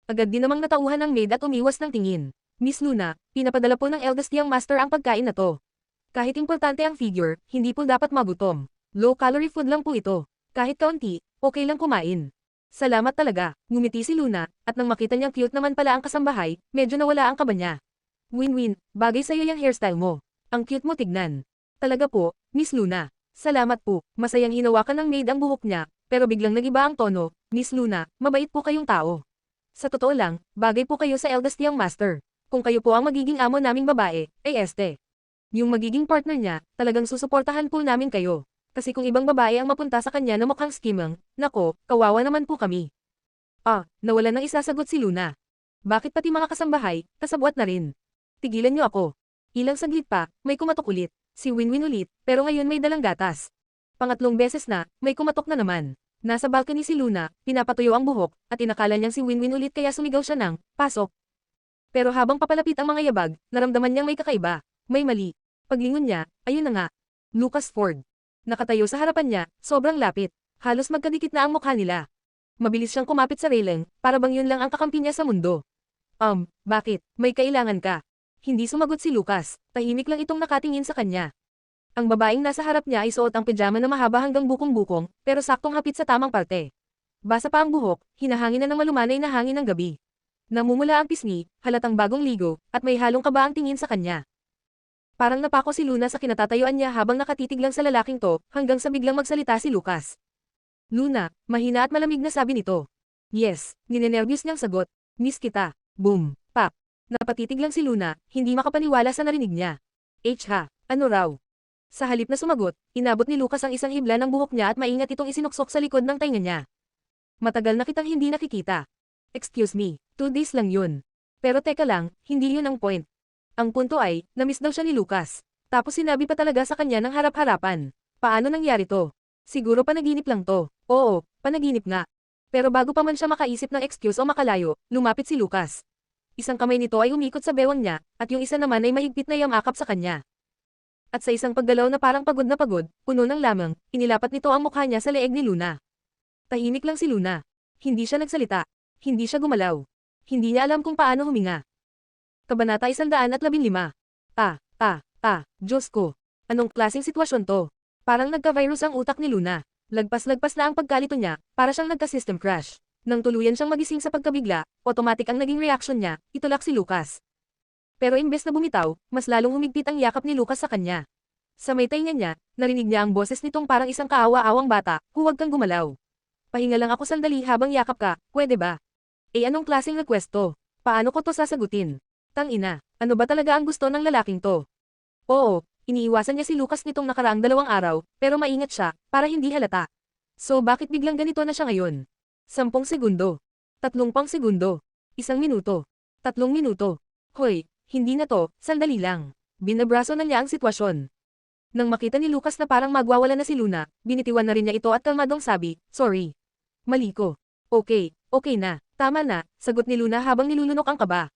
Agad din namang natauhan ng maid at umiwas ng tingin. Miss Luna, pinapadala po ng eldest young master ang pagkain na to. Kahit importante ang figure, hindi po dapat magutom. Low-calorie food lang po ito. Kahit kaunti, okay lang kumain. Salamat talaga, ngumiti si Luna, at nang makita niyang cute naman pala ang kasambahay, medyo nawala ang kaba niya. Win-win, bagay sa'yo yung hairstyle mo. Ang cute mo tignan. Talaga po, Miss Luna. Salamat po, masayang hinawakan ng maid ang buhok niya, pero biglang nagiba ang tono. Miss Luna, mabait po kayong tao. Sa totoo lang, bagay po kayo sa eldest young master. Kung kayo po ang magiging amo naming babae, ay este. Yung magiging partner niya, talagang susuportahan po namin kayo. Kasi kung ibang babae ang mapunta sa kanya na mukhang skimang, nako, kawawa naman po kami. Nawalan ng isasagot si Luna. Bakit pati mga kasambahay, kasabwat na rin? Tigilan niyo ako. Ilang saglit pa, may kumatok ulit. Si Winwin ulit, pero ngayon may dalang gatas. Pangatlong beses na, may kumatok na naman. Nasa balcony si Luna, pinapatuyo ang buhok, at inakala niyang si Winwin ulit kaya sumigaw siya ng, pasok. Pero habang papalapit ang mga yabag, naramdaman niyang may kakaiba, may mali. Paglingon niya, ayun na nga. Lucas Ford. Nakatayo sa harapan niya, sobrang lapit. Halos magkadikit na ang mukha nila. Mabilis siyang kumapit sa railing, para bang yun lang ang kakampi niya sa mundo. Bakit? May kailangan ka? Hindi sumagot si Lucas, tahimik lang itong nakatingin sa kanya. Ang babaeng nasa harap niya ay suot ang pijama na mahaba hanggang bukong-bukong, pero saktong hapit sa tamang parte. Basa pa ang buhok, hinahangin na ng malumanay na hangin ng gabi. Namumula ang pisngi, halatang bagong ligo, at may halong kaba ang tingin sa kanya. Parang napako si Luna sa kinatatayuan niya habang nakatitig lang sa lalaking to, hanggang sa biglang magsalita si Lucas. Luna, mahina at malamig na sabi nito. Yes, ninenervyos niyang sagot. Miss kita. Boom. Pap. Napatitig lang si Luna, hindi makapaniwala sa narinig niya. Ano raw? Sa halip na sumagot, inabot ni Lucas ang isang hibla ng buhok niya at maingat itong isinuksok sa likod ng tainga niya. Matagal na kitang hindi nakikita. Excuse me, 2 days lang yun. Pero teka lang, hindi yun ang point. Ang punto ay, namiss daw siya ni Lucas. Tapos sinabi pa talaga sa kanya ng harap-harapan. Paano nangyari to? Siguro panaginip lang to. Oo, panaginip nga. Pero bago pa man siya makaisip ng excuse o makalayo, lumapit si Lucas. Isang kamay nito ay umikot sa bewang niya, at yung isa naman ay mahigpit na yamakap sa kanya. At sa isang paggalaw na parang pagod na pagod, puno ng lamang, inilapat nito ang mukha niya sa leeg ni Luna. Tahimik lang si Luna. Hindi siya nagsalita. Hindi siya gumalaw. Hindi niya alam kung paano huminga. Kabanata 115. Diyos ko. Anong klaseng sitwasyon to? Parang nagka-virus ang utak ni Luna. Lagpas-lagpas na ang pagkalito niya, para siyang nagka-system crash. Nang tuluyan siyang magising sa pagkabigla, automatic ang naging reaction niya, itulak si Lucas. Pero imbes na bumitaw, mas lalong humigpit ang yakap ni Lucas sa kanya. Sa may tainga niya, narinig niya ang boses nitong parang isang kaawa-awang bata, huwag kang gumalaw. Pahinga lang ako sandali habang yakap ka, pwede ba? Anong klaseng request to? Paano ko to sasagutin? Tangina, ano ba talaga ang gusto ng lalaking to? Oo, iniiwasan niya si Lucas nitong nakaraang 2 araw, pero maingat siya, para hindi halata. So bakit biglang ganito na siya ngayon? 10 segundo. 30 segundo. 1 minuto. 3 minuto. Hoy, hindi na to, sandali lang. Binabraso na niya ang sitwasyon. Nang makita ni Lucas na parang magwawala na si Luna, binitiwan na rin niya ito at kalmadong sabi, sorry. Mali ko. Okay na, tama na, sagot ni Luna habang nilulunok ang kaba.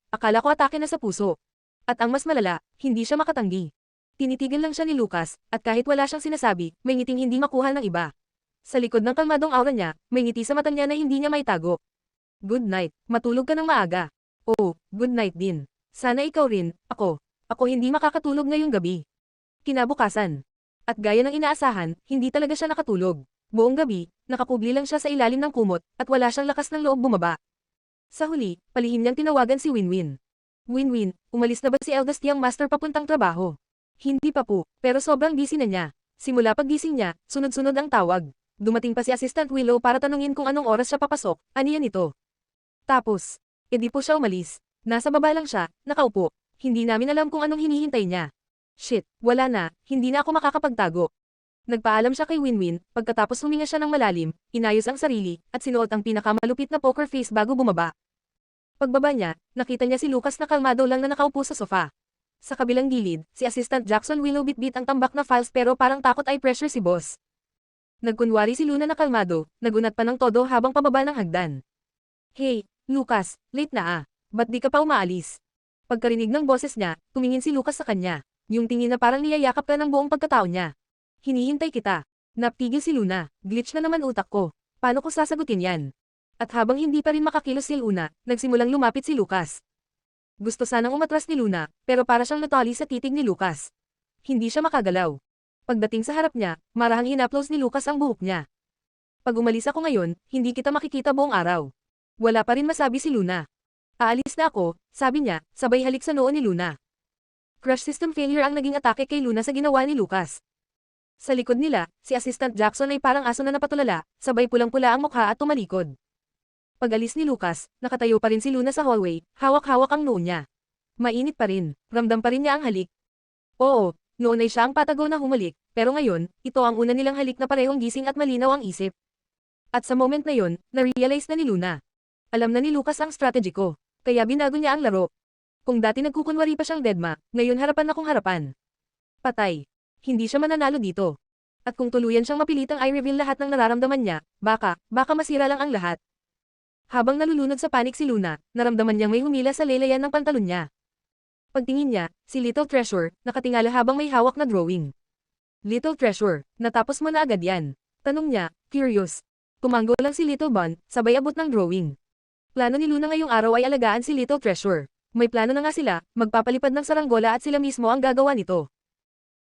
Akala ko atake na sa puso. At ang mas malala, hindi siya makatanggi. Tinitigan lang siya ni Lucas, at kahit wala siyang sinasabi, may ngiting hindi makuha ng iba. Sa likod ng kalmadong aura niya, may ngiti sa mata niya na hindi niya maitago. Good night, matulog ka ng maaga. Oh, good night din. Sana ikaw rin, ako hindi makakatulog ngayong gabi. Kinabukasan. At gaya ng inaasahan, hindi talaga siya nakatulog. Buong gabi, nakakubli lang siya sa ilalim ng kumot, at wala siyang lakas ng loob bumaba. Sa huli, palihim niyang tinawagan si Winwin. Winwin, umalis na ba si eldest young master papuntang trabaho? Hindi pa po, pero sobrang busy na niya. Simula paggising niya, sunod-sunod ang tawag. Dumating pa si Assistant Willow para tanungin kung anong oras siya papasok, aniyan ito. Tapos, edi po siya umalis. Nasa baba lang siya, nakaupo. Hindi namin alam kung anong hinihintay niya. Shit, wala na, hindi na ako makakapagtago. Nagpaalam siya kay Winwin, pagkatapos huminga siya ng malalim, inayos ang sarili, at sinuot ang pinakamalupit na poker face bago bumaba. Pagbaba niya, nakita niya si Lucas na kalmado lang na nakaupo sa sofa. Sa kabilang gilid, si Assistant Jackson Willow bitbit ang tambak na files pero parang takot ay pressure si boss. Nagkunwari si Luna na kalmado, nagunat pa ng todo habang pababa ng hagdan. Hey, Lucas, late na ba't di ka pa umaalis? Pagkarinig ng boses niya, tumingin si Lucas sa kanya. Yung tingin na parang niyayakap ka ng buong pagkatao niya. Hinihintay kita. Naptigil si Luna, glitch na naman utak ko. Paano ko sasagutin yan? At habang hindi pa rin makakilos si Luna, nagsimulang lumapit si Lucas. Gusto sanang umatras ni Luna, pero para siyang natali sa titig ni Lucas. Hindi siya makagalaw. Pagdating sa harap niya, marahang hinaplos ni Lucas ang buhok niya. Pag umalis ako ngayon, hindi kita makikita buong araw. Wala pa rin masabi si Luna. Aalis na ako, sabi niya, sabay halik sa noo ni Luna. Crush system failure ang naging atake kay Luna sa ginawa ni Lucas. Sa likod nila, si Assistant Jackson ay parang aso na napatulala, sabay pulang-pula ang mukha at tumalikod. Pag-alis ni Lucas, nakatayo pa rin si Luna sa hallway, hawak-hawak ang noo niya. Mainit pa rin, ramdam pa rin niya ang halik. Oo, noon ay siya ang patago na humalik, pero ngayon, ito ang una nilang halik na parehong gising at malinaw ang isip. At sa moment na yon, na-realize na ni Luna. Alam na ni Lucas ang strategy ko, kaya binago niya ang laro. Kung dati nagkukunwari pa siyang deadma, ngayon harapan akong harapan. Patay. Hindi siya mananalo dito. At kung tuluyan siyang mapilitang i-reveal lahat ng nararamdaman niya, baka masira lang ang lahat. Habang nalulunod sa panik si Luna, naramdaman niyang may humila sa lelayan ng pantalon niya. Pagtingin niya, si Little Treasure, nakatingala habang may hawak na drawing. Little Treasure, natapos mo na agad yan? Tanong niya, curious. Tumango lang si Little Bun, sabay abot ng drawing. Plano ni Luna ngayong araw ay alagaan si Little Treasure. May plano na nga sila, magpapalipad ng saranggola at sila mismo ang gagawa nito.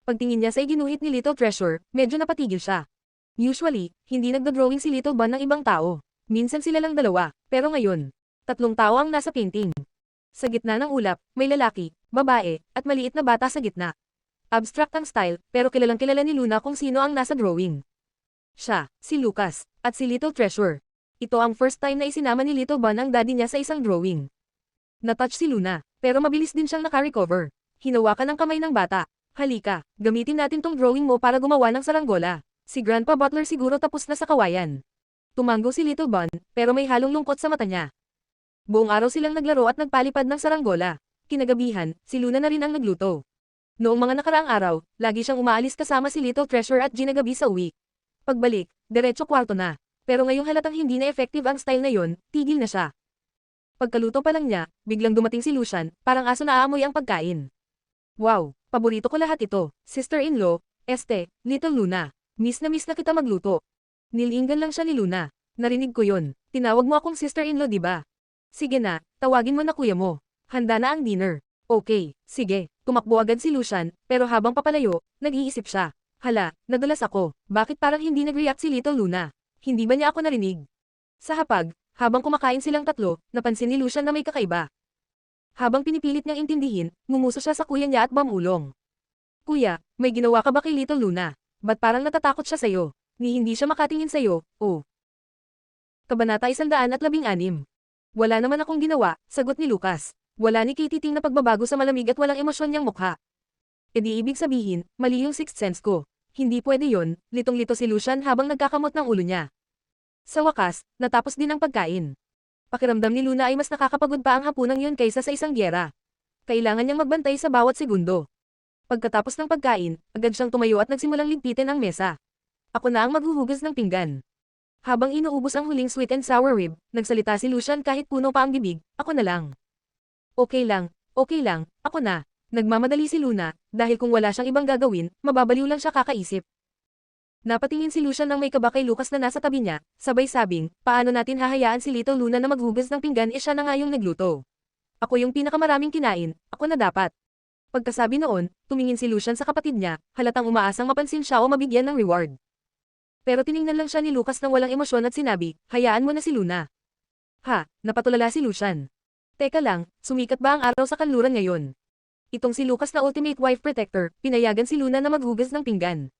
Pagtingin niya sa iginuhit ni Little Treasure, medyo napatigil siya. Usually, hindi nagda-drawing si Little Bun ng ibang tao. Minsan sila lang dalawa, pero ngayon, 3 tao ang nasa painting. Sa gitna ng ulap, may lalaki, babae, at maliit na bata sa gitna. Abstract ang style, pero kilalang-kilala ni Luna kung sino ang nasa drawing. Siya, si Lucas, at si Little Treasure. Ito ang first time na isinama ni Little Bun ang daddy niya sa isang drawing. Natouch si Luna, pero mabilis din siyang naka-recover. Hinawakan ang kamay ng bata. Halika, gamitin natin tong drawing mo para gumawa ng saranggola. Si Grandpa Butler siguro tapos na sa kawayan. Tumango si Little Bun, pero may halong lungkot sa mata niya. Buong araw silang naglaro at nagpalipad ng saranggola. Kinagabihan, si Luna na rin ang nagluto. Noong mga nakaraang araw, lagi siyang umaalis kasama si Little Treasure at Gina gabi sa uwi. Pagbalik, diretso kwarto na. Pero ngayong halatang hindi na effective ang style na yon, tigil na siya. Pagkaluto pa lang niya, biglang dumating si Lucian, parang aso na aamoy ang pagkain. Wow, paborito ko lahat ito, sister-in-law, Little Luna. Miss na kita magluto. Nilinggan lang siya ni Luna. Narinig ko yon. Tinawag mo akong sister-in-law diba? Sige na, tawagin mo na kuya mo. Handa na ang dinner. Okay, sige. Tumakbo agad si Lucian, pero habang papalayo, nag-iisip siya. Hala, nadulas ako. Bakit parang hindi nag-react si Little Luna? Hindi ba niya ako narinig? Sa hapag, habang kumakain silang tatlo, napansin ni Lucian na may kakaiba. Habang pinipilit niyang intindihin, ngumuso siya sa kuya niya at bamulong. Kuya, may ginawa ka ba kay Little Luna? Ba't parang natatakot siya sa'yo? Ni hindi siya makatingin sa'yo, oh. Kabanata 116. Wala naman akong ginawa, sagot ni Lucas. Wala ni Katie na pagbabago sa malamig at walang emosyon niyang mukha. E di ibig sabihin, mali yung sixth sense ko. Hindi pwede yon, litong-lito si Lucian habang nagkakamot ng ulo niya. Sa wakas, natapos din ang pagkain. Pakiramdam ni Luna ay mas nakakapagod pa ang hapunang yun kaysa sa isang gyera. Kailangan niyang magbantay sa bawat segundo. Pagkatapos ng pagkain, agad siyang tumayo at nagsimulang ligpitin ang mesa. Ako na ang maghuhugas ng pinggan. Habang inuubos ang huling sweet and sour rib, nagsalita si Lucian kahit puno pa ang bibig, ako na lang. Okay lang, ako na. Nagmamadali si Luna, dahil kung wala siyang ibang gagawin, mababaliw lang siya kakaisip. Napatingin si Lucian nang may kaba kay Lucas na nasa tabi niya, sabay sabing, paano natin hahayaan si Little Luna na maghugas ng pinggan siya na nga yung nagluto. Ako yung pinakamaraming kinain, ako na dapat. Pagkasabi noon, tumingin si Lucian sa kapatid niya, halatang umaasang mapansin siya o mabigyan ng reward. Pero tiningnan lang siya ni Lucas nang walang emosyon at sinabi, hayaan mo na si Luna. Ha, napatulala si Lucian. Teka lang, sumikat ba ang araw sa kanluran ngayon? Itong si Lucas na ultimate wife protector, pinayagan si Luna na maghugas ng pinggan.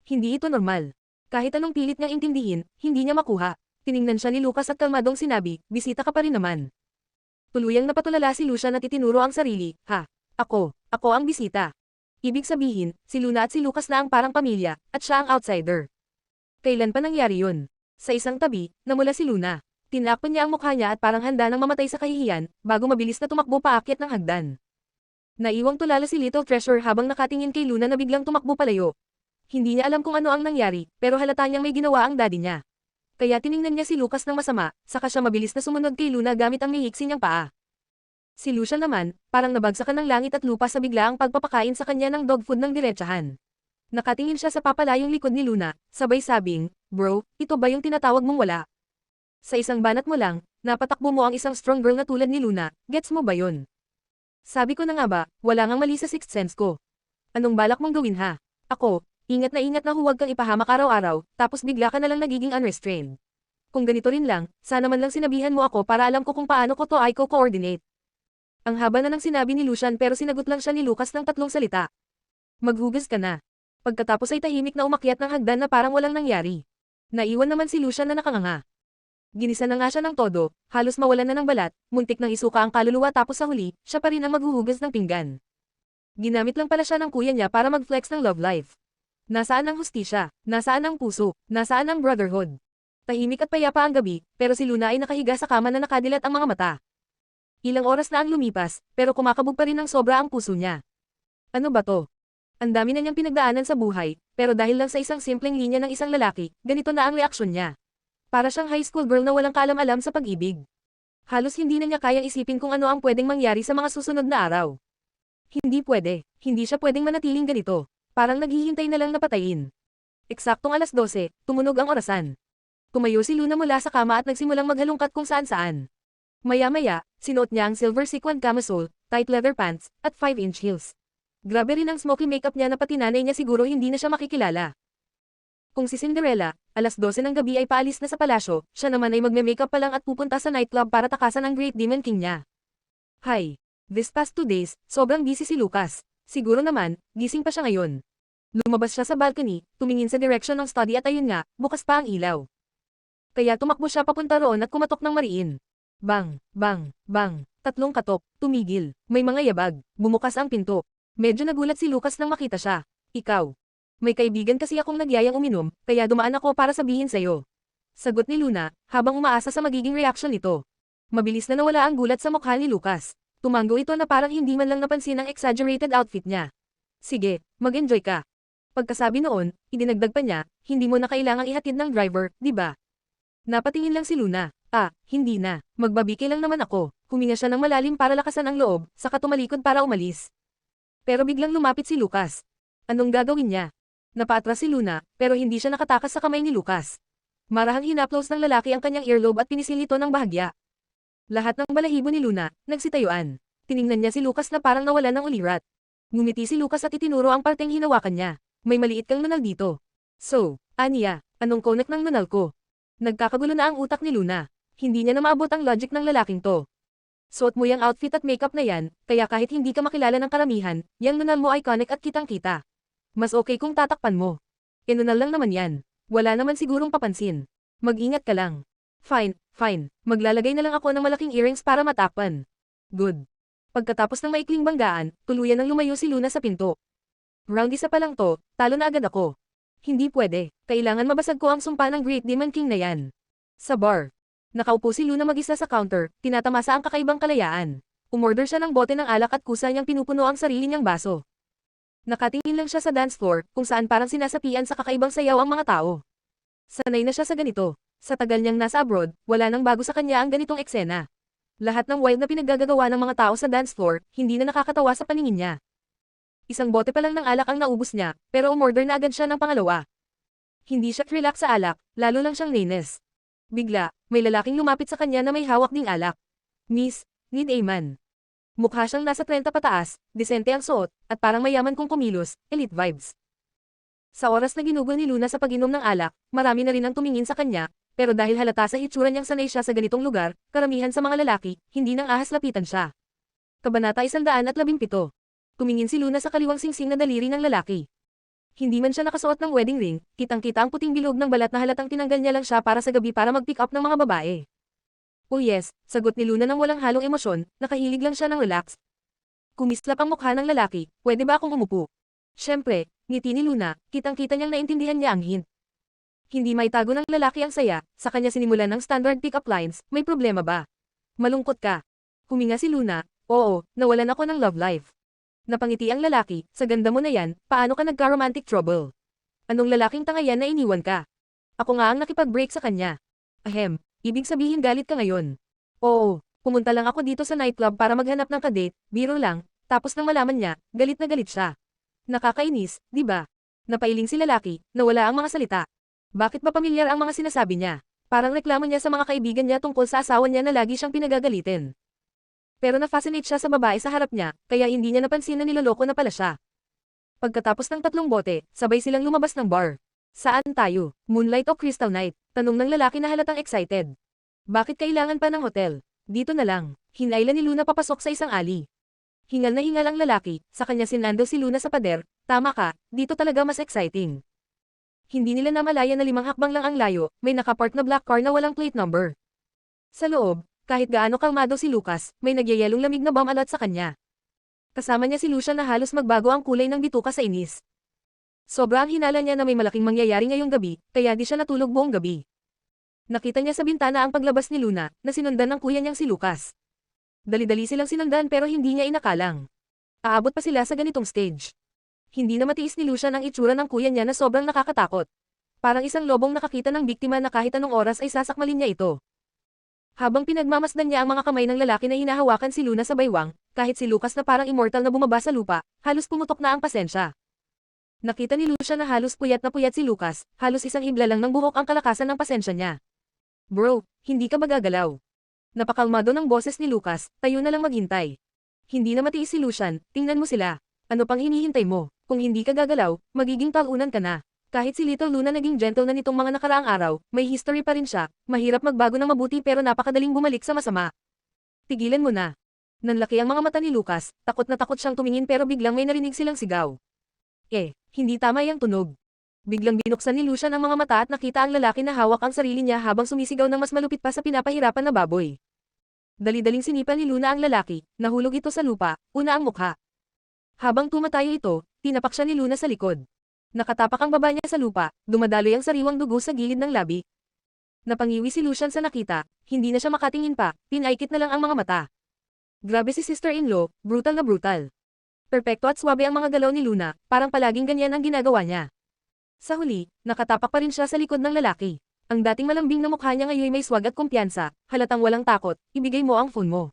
Hindi ito normal. Kahit anong pilit niyang intindihin, hindi niya makuha. Tiningnan siya ni Lucas at kalmadong sinabi, bisita ka pa rin naman. Tuluyang napatulala si Lucian at itinuro ang sarili, ha, ako ang bisita. Ibig sabihin, si Luna at si Lucas na ang parang pamilya, at siya ang outsider. Kailan pa nangyari yun? Sa isang tabi, namula si Luna. Tinakpan niya ang mukha niya at parang handa nang mamatay sa kahihiyan, bago mabilis na tumakbo paakyat ng hagdan. Naiwang tulala si Little Treasure habang nakatingin kay Luna na biglang tumakbo palayo. Hindi niya alam kung ano ang nangyari, pero halata niyang may ginawa ang daddy niya. Kaya tiningnan niya si Lucas ng masama, saka siya mabilis na sumunod kay Luna gamit ang mihiksi niyang paa. Si Lucian naman, parang nabagsakan ng langit at lupa sa biglaang pagpapakain sa kanya ng dog food ng diretsahan. Nakatingin siya sa papalayong likod ni Luna, sabay sabing, "Bro, ito ba yung tinatawag mong wala? Sa isang banat mo lang, napatakbo mo ang isang strong girl na tulad ni Luna, gets mo ba yun?" Sabi ko na nga ba, wala ngang mali sa sixth sense ko. Anong balak mong gawin ha? Ako, ingat na huwag kang ipahamak araw-araw, tapos bigla ka na lang nagiging unrestrained. Kung ganito rin lang, sana man lang sinabihan mo ako para alam ko kung paano ko to ay ko-coordinate. Ang haba na ng sinabi ni Lucian pero sinagot lang siya ni Lucas ng 3 salita. Maghugas ka na. Pagkatapos ay tahimik na umakyat ng hagdan na parang walang nangyari. Naiwan naman si Lucian na nakanganga. Ginisa na nga siya ng todo, halos mawalan na ng balat, muntik nang isuka ang kaluluwa tapos sa huli, siya pa rin ang maghuhugas ng pinggan. Ginamit lang pala siya ng kuya niya para mag-flex ng love life. Nasaan ang hustisya? Nasaan ang puso? Nasaan ang brotherhood? Tahimik at payapa ang gabi, pero si Luna ay nakahiga sa kama na nakadilat ang mga mata. Ilang oras na ang lumipas, pero kumakabog pa rin ng sobra ang puso niya. Ano ba to? Ang dami na niyang pinagdaanan sa buhay, pero dahil lang sa isang simpleng linya ng isang lalaki, ganito na ang reaksyon niya. Para siyang high school girl na walang kaalam-alam sa pag-ibig. Halos hindi na niya kayang isipin kung ano ang pwedeng mangyari sa mga susunod na araw. Hindi pwede, hindi siya pwedeng manatiling ganito. Parang naghihintay na lang na patayin. Eksaktong 12:00, tumunog ang orasan. Tumayo si Luna mula sa kama at nagsimulang maghalungkat kung saan-saan. Maya-maya, sinuot niya ang silver sequin camisole, tight leather pants, at 5-inch heels. Grabe rin ang smoky makeup niya na pati nanay niya siguro hindi na siya makikilala. Kung si Cinderella, 12:00 ng gabi ay paalis na sa palasyo, siya naman ay magme-makeup pa lang at pupunta sa nightclub para takasan ang Great Demon King niya. Hi! This past 2 days, sobrang busy si Lucas. Siguro naman, gising pa siya ngayon. Lumabas siya sa balcony, tumingin sa direction ng study at ayun nga, bukas pa ang ilaw. Kaya tumakbo siya papunta roon at kumatok ng mariin. Bang, bang, bang, 3 katok, tumigil, may mga yabag, bumukas ang pinto. Medyo nagulat si Lucas nang makita siya. Ikaw. May kaibigan kasi akong nagyayang uminom, kaya dumaan ako para sabihin sa'yo. Sagot ni Luna, habang umaasa sa magiging reaksyon nito. Mabilis na nawala ang gulat sa mukha ni Lucas. Tumango ito na parang hindi man lang napansin ang exaggerated outfit niya. Sige, mag-enjoy ka. Pagkasabi noon, idinagdag pa niya, hindi mo na kailangang ihatid ng driver, di ba? Napatingin lang si Luna. Hindi na. Magbabike lang naman ako. Huminga siya ng malalim para lakasan ang loob, saka tumalikod para umalis. Pero biglang lumapit si Lucas. Anong gagawin niya? Napaatras si Luna, pero hindi siya nakatakas sa kamay ni Lucas. Marahang hinaplos ng lalaki ang kanyang earlobe at pinisil ito ng bahagya. Lahat ng balahibo ni Luna, nagsitayuan. Tiningnan niya si Lucas na parang nawalan ng ulirat. Ngumiti si Lucas at itinuro ang parteng hinawakan niya. May maliit kang nunal dito. So, Anya, anong konek ng nunal ko? Nagkakagulo na ang utak ni Luna. Hindi niya na maabot ang logic ng lalaking to. Suot mo yung outfit at makeup na yan, kaya kahit hindi ka makilala ng karamihan, yung nunal mo iconic at kitang-kita. Mas okay kung tatakpan mo. Nunal lang naman yan. Wala naman sigurong papansin. Mag-ingat ka lang. Fine. Maglalagay na lang ako ng malaking earrings para matakpan. Good. Pagkatapos ng maikling banggaan, tuluyan nang lumayo si Luna sa pinto. Round 1 pa lang to, talo na agad ako. Hindi pwede, kailangan mabasag ko ang sumpa ng Great Demon King na yan. Sa bar. Nakaupo si Luna mag-isa sa counter, tinatamasa ang kakaibang kalayaan. Umorder siya ng bote ng alak at kusa niyang pinupuno ang sarili niyang baso. Nakatingin lang siya sa dance floor, kung saan parang sinasapian sa kakaibang sayaw ang mga tao. Sanay na siya sa ganito. Sa tagal niyang nasa abroad, wala nang bago sa kanya ang ganitong eksena. Lahat ng wild na pinaggagawa ng mga tao sa dance floor, hindi na nakakatawa sa paningin niya. Isang bote pa lang ng alak ang naubos niya, pero umorder na agad siya ng pangalawa. Hindi siya relax sa alak, lalo lang siyang nainis. Bigla, may lalaking lumapit sa kanya na may hawak ding alak. Miss, need a man. Mukha siyang nasa 30 pataas, disente ang suot, at parang mayaman kung kumilos, elite vibes. Sa oras na ginugol ni Luna sa pag-inom ng alak, marami na rin ang tumingin sa kanya, pero dahil halata sa hitsura niyang sanay siya sa ganitong lugar, karamihan sa mga lalaki, hindi nang ahas lapitan siya. Kabanata 117. Tumingin si Luna sa kaliwang singsing na daliri ng lalaki. Hindi man siya nakasuot ng wedding ring, kitang-kita ang puting bilog ng balat na halatang tinanggal niya lang siya para sa gabi para mag-pick up ng mga babae. Oh yes, sagot ni Luna ng walang halong emosyon, nakahilig lang siya ng relax. Kumislap ang mukha ng lalaki, pwede ba akong umupo? Siyempre, ngiti ni Luna, kitang-kita niyang naintindihan niya ang hint. Hindi maitago ng lalaki ang saya, sa kanya sinimulan ng standard pick-up lines, may problema ba? Malungkot ka. Huminga si Luna, oo, nawalan ako ng love life. Napangiti ang lalaki, sa ganda mo na yan, paano ka nagka-romantic trouble? Anong lalaking tanga yan na iniwan ka? Ako nga ang nakipag-break sa kanya. Ahem, ibig sabihin galit ka ngayon. Oo, pumunta lang ako dito sa nightclub para maghanap ng kadate, biro lang, tapos nang malaman niya, galit na galit siya. Nakakainis, di ba? Napailing si lalaki, nawala ang mga salita. Bakit ba pamilyar ang mga sinasabi niya? Parang reklamo niya sa mga kaibigan niya tungkol sa asawa niya na lagi siyang pinagagalitin. Pero na-fascinate siya sa babae sa harap niya, kaya hindi niya napansin na niloloko na pala siya. Pagkatapos ng 3 bote, sabay silang lumabas ng bar. Saan tayo? Moonlight o Crystal Night? Tanong ng lalaki na halatang excited. Bakit kailangan pa ng hotel? Dito na lang. Hinayla ni Luna papasok sa isang alley. Hingal na hingal ang lalaki, sa kanya sinando si Luna sa pader. Tama ka, dito talaga mas exciting. Hindi nila namalaya na 5 hakbang lang ang layo, may nakapark na black car na walang plate number. Sa loob, kahit gaano kalmado si Lucas, may nagyayelong lamig na bomb alert sa kanya. Kasama niya si Lucian na halos magbago ang kulay ng bituka sa inis. Sobrang hinala niya na may malaking mangyayari ngayong gabi, kaya di siya natulog buong gabi. Nakita niya sa bintana ang paglabas ni Luna, na sinundan ng kuya niyang si Lucas. Dali-dali silang sinundan pero hindi niya inakalang. Aabot pa sila sa ganitong stage. Hindi na matiis ni Lucian ang itsura ng kuya niya na sobrang nakakatakot. Parang isang lobong nakakita ng biktima na kahit anong oras ay sasakmalin niya ito. Habang pinagmamasdan niya ang mga kamay ng lalaki na hinahawakan si Luna sa baywang, kahit si Lucas na parang immortal na bumaba sa lupa, halos pumutok na ang pasensya. Nakita ni Lucian na halos puyat si Lucas, halos isang hibla lang ng buhok ang kalakasan ng pasensya niya. Bro, hindi ka magagalaw. Napakalmado ng boses ni Lucas, tayo na lang maghintay. Hindi na matiis si Lucian, tingnan mo sila. Ano pang hinihintay mo? Kung hindi ka gagalaw, magiging talunan ka na. Kahit si Little Luna naging gentle na nitong mga nakaraang araw, may history pa rin siya, mahirap magbago ng mabuti pero napakadaling bumalik sa masama. Tigilan mo na. Nanlaki ang mga mata ni Lucas, takot na takot siyang tumingin pero biglang may narinig silang sigaw. Hindi tama yung tunog. Biglang binuksan ni Lucian ang mga mata at nakita ang lalaki na hawak ang sarili niya habang sumisigaw ng mas malupit pa sa pinapahirapan na baboy. Dali-daling sinipa ni Luna ang lalaki, nahulog ito sa lupa, una ang mukha. Habang tumatayo ito, tinapak siya ni Luna sa likod. Nakatapak ang baba niya sa lupa, dumadaloy ang sariwang dugo sa gilid ng labi. Napangiwi si Lucian sa nakita, hindi na siya makatingin pa, pinaikit na lang ang mga mata. Grabe si sister-in-law, brutal na brutal. Perpekto at swabe ang mga galaw ni Luna, parang palaging ganyan ang ginagawa niya. Sa huli, nakatapak pa rin siya sa likod ng lalaki. Ang dating malambing na mukha niya ngayon may swag at kumpiyansa, halatang walang takot, ibigay mo ang phone mo.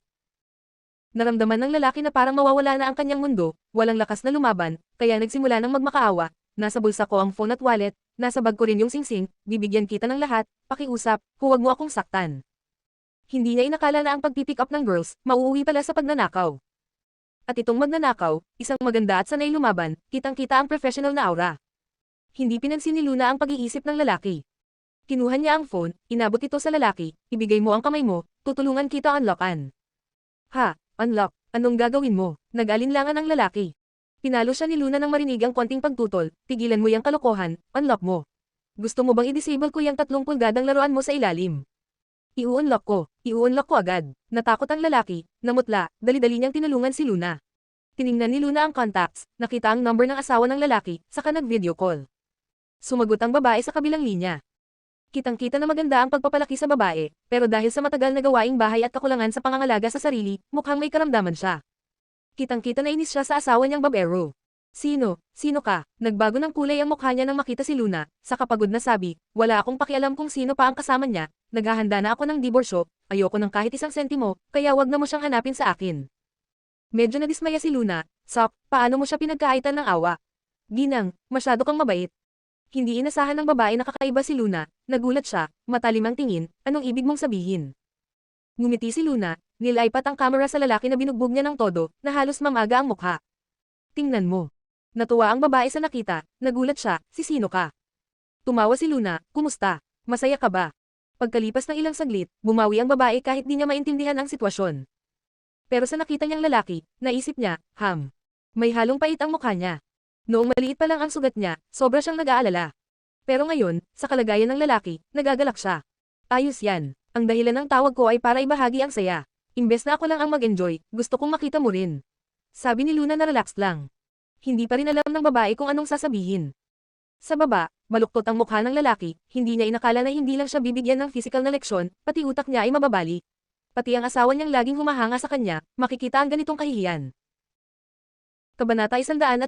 Naramdaman ng lalaki na parang mawawala na ang kanyang mundo, walang lakas na lumaban, kaya nagsimula ng magmakaawa. Nasa bulsa ko ang phone at wallet, nasa bag ko rin yung singsing, bibigyan kita ng lahat, pakiusap, huwag mo akong saktan. Hindi niya inakala na ang pagpipick up ng girls, mauuwi pala sa pagnanakaw. At itong magnanakaw, isang maganda at sanay lumaban, kitang-kita ang professional na aura. Hindi pinansin ni Luna ang pag-iisip ng lalaki. Kinuha niya ang phone, inabot ito sa lalaki, ibigay mo ang kamay mo, tutulungan kita unlockan. Ha, unlock, anong gagawin mo? Nag-alinlangan ang lalaki. Pinalo siya ni Luna nang marinig ang konting pagtutol, tigilan mo yung kalokohan, unlock mo. Gusto mo bang i-disable ko yung 3 pulgadang laruan mo sa ilalim? Iu-unlock ko agad. Natakot ang lalaki, namutla, dali-dali niyang tinulungan si Luna. Tiningnan ni Luna ang contacts, nakita ang number ng asawa ng lalaki, saka nag-video call. Sumagot ang babae sa kabilang linya. Kitang-kita na maganda ang pagpapalaki sa babae, pero dahil sa matagal na gawaing bahay at kakulangan sa pangangalaga sa sarili, mukhang may karamdaman siya. Kitang-kita na inis siya sa asawa niyang babero. Sino ka? Nagbago ng kulay ang mukha niya nang makita si Luna, sa kapagod na sabi, wala akong pakialam kung sino pa ang kasama niya, naghahanda na ako ng diborsyo, ayoko ng kahit isang sentimo, kaya wag na mo siyang hanapin sa akin. Medyo nadismaya si Luna, Sok, paano mo siya pinagkaitan ng awa? Ginang, masyado kang mabait. Hindi inasahan ng babae na kakaiba si Luna, nagulat siya, matalim ang tingin, anong ibig mong sabihin? Ngumiti si Luna, nilaipat ang kamera sa lalaki na binugbog niya ng todo, na halos mamaga ang mukha. Tingnan mo. Natuwa ang babae sa nakita, nagulat siya, sino ka? Tumawa si Luna, kumusta? Masaya ka ba? Pagkalipas ng ilang saglit, bumawi ang babae kahit di niya maintindihan ang sitwasyon. Pero sa nakita niyang lalaki, naisip niya, may halong pait ang mukha niya. Noong maliit pa lang ang sugat niya, sobra siyang nag-aalala. Pero ngayon, sa kalagayan ng lalaki, nagagalak siya. Ayos yan. Ang dahilan ng tawag ko ay para ibahagi ang saya. Imbes na ako lang ang mag-enjoy, gusto kong makita mo rin. Sabi ni Luna na relaxed lang. Hindi pa rin alam ng babae kung anong sasabihin. Sa baba, maluktot ang mukha ng lalaki, hindi niya inakala na hindi lang siya bibigyan ng physical na leksyon, pati utak niya ay mababali. Pati ang asawa niyang laging humahanga sa kanya, makikita ang ganitong kahihiyan. Kabanata 118.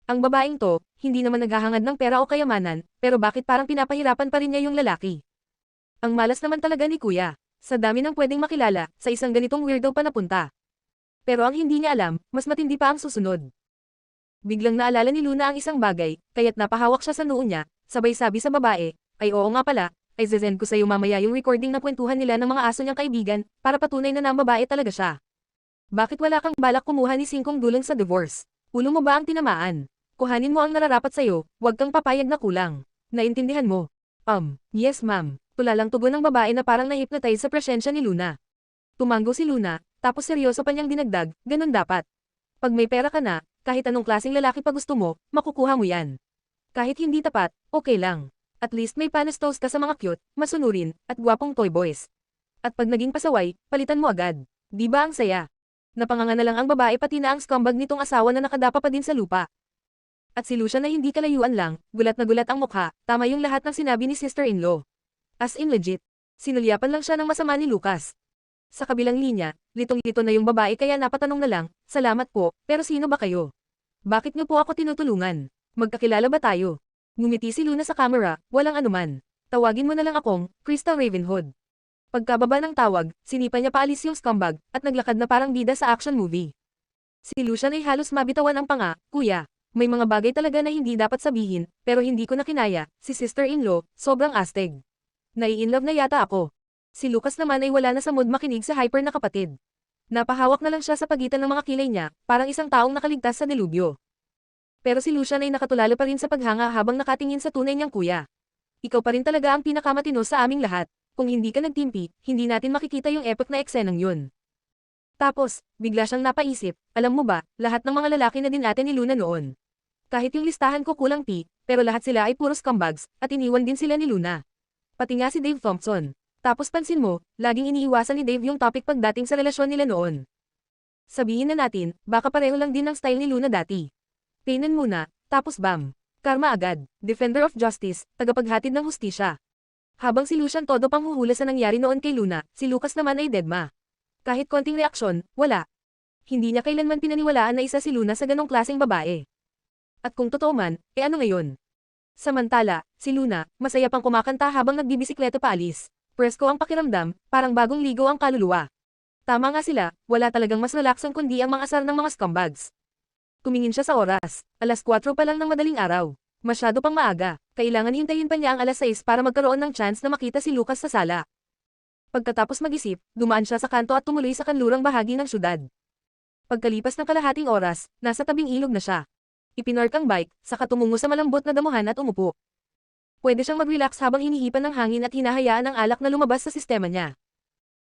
Ang babaeng to, hindi naman naghahangad ng pera o kayamanan, pero bakit parang pinapahirapan pa rin niya yung lalaki? Ang malas naman talaga ni Kuya. Sa dami ng pwedeng makilala, sa isang ganitong weirdo pa napunta. Pero ang hindi niya alam, mas matindi pa ang susunod. Biglang naalala ni Luna ang isang bagay, kaya't napahawak siya sa noo niya, sabay sabi sa babae, ay oo nga pala, ay zezend ko sa'yo mamaya yung recording na kwentuhan nila ng mga aso niyang kaibigan, para patunay na babae talaga siya. Bakit wala kang balak kumuha ni Singkong dulang sa divorce? Ulo mo ba ang tinamaan? Kuhanin mo ang nararapat sa'yo, huwag kang papayag na kulang. Naintindihan mo? Yes ma'am. Tulalang tugon ng babae na parang na-hypnotize sa presensya ni Luna. Tumango si Luna, tapos seryoso pa niyang dinagdag, ganun dapat. Pag may pera ka na, kahit anong klaseng lalaki pa gusto mo, makukuha mo yan. Kahit hindi tapat, okay lang. At least may panastos ka sa mga cute, masunurin, at gwapong toy boys. At pag naging pasaway, palitan mo agad. Di ba ang saya? Napanganga na lang ang babae pati na ang scumbag nitong asawa na nakadapa pa din sa lupa. At si Lucia na hindi kalayuan lang, gulat na gulat ang mukha, tama yung lahat ng sinabi ni sister-in-law. As in legit. Sinulyapan lang siya ng masama ni Lucas. Sa kabilang linya, litong-lito na yung babae kaya napatanong na lang, salamat po, pero sino ba kayo? Bakit niyo po ako tinutulungan? Magkakilala ba tayo? Ngumiti si Luna sa camera, walang anuman. Tawagin mo na lang akong, Crystal Ravenhood. Pagkababa ng tawag, sinipa niya paalis yung scumbag, at naglakad na parang bida sa action movie. Si Lucian ay halos mabitawan ang panga, kuya. May mga bagay talaga na hindi dapat sabihin, pero hindi ko na kinaya, si sister-in-law, sobrang astig. Nai-inlove na yata ako. Si Lucas naman ay wala na sa mood makinig sa hyper na kapatid. Napahawak na lang siya sa pagitan ng mga kilay niya, parang isang taong nakaligtas sa delubyo. Pero si Lucian ay nakatulala pa rin sa paghanga habang nakatingin sa tunay niyang kuya. Ikaw pa rin talaga ang pinakamatino sa aming lahat. Kung hindi ka nagtimpi, hindi natin makikita yung epic na eksenang yun. Tapos, bigla siyang napaisip, alam mo ba, lahat ng mga lalaki na din natin ni Luna noon. Kahit yung listahan ko kulang pero lahat sila ay puro scumbags, at iniwan din sila ni Luna. Pati nga si Dave Thompson. Tapos pansin mo, laging iniiwasan ni Dave yung topic pagdating sa relasyon nila noon. Sabihin na natin, baka pareho lang din ng style ni Luna dati. Painan muna, tapos bam. Karma agad, defender of justice, tagapaghatid ng hustisya. Habang si Lucian todo pang huhula sa nangyari noon kay Luna, si Lucas naman ay deadma. Kahit konting reaksyon, wala. Hindi niya kailanman pinaniwalaan na isa si Luna sa ganong klaseng babae. At kung totoo man, ano ngayon? Samantala, si Luna, masaya pang kumakanta habang nagbibisikleta paalis. Presko ang pakiramdam, parang bagong ligo ang kaluluwa. Tama nga sila, wala talagang mas relaxing kundi ang mga asar ng mga scumbags. Tumingin siya sa oras, alas 4 pa lang ng madaling araw. Masyado pang maaga, kailangan hintayin pa niya ang alas 6 para magkaroon ng chance na makita si Lucas sa sala. Pagkatapos mag-isip, dumaan siya sa kanto at tumuloy sa kanlurang bahagi ng syudad. Pagkalipas ng kalahating oras, nasa tabing ilog na siya. Ipinork ang bike, saka tumungo sa malambot na damuhan at umupo. Pwede siyang mag-relax habang hinihipan ng hangin at hinahayaan ang alak na lumabas sa sistema niya.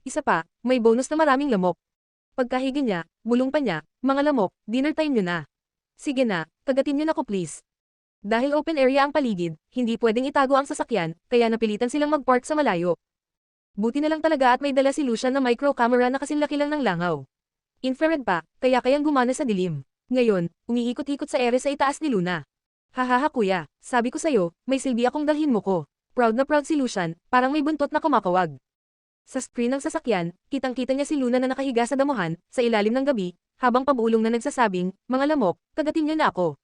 Isa pa, may bonus na maraming lamok. Pagkahiga niya, bulong pa niya, mga lamok, dinner time niyo na. Sige na, kagatin niyo na ko please. Dahil open area ang paligid, hindi pwedeng itago ang sasakyan, kaya napilitan silang mag-park sa malayo. Buti na lang talaga at may dala si Lucian na micro camera na kasinlaki lang ng langaw. Infrared pa, kaya kayang gumana sa dilim. Ngayon, umiikot-ikot sa ere sa itaas ni Luna. Hahaha kuya, sabi ko sa'yo, may silbi akong dalhin mo ko. Proud na proud si Lucian, parang may buntot na kumakawag. Sa screen ng sasakyan, kitang-kita niya si Luna na nakahiga sa damuhan, sa ilalim ng gabi, habang pabulong na nagsasabing, mga lamok, kagatin niyo na ako.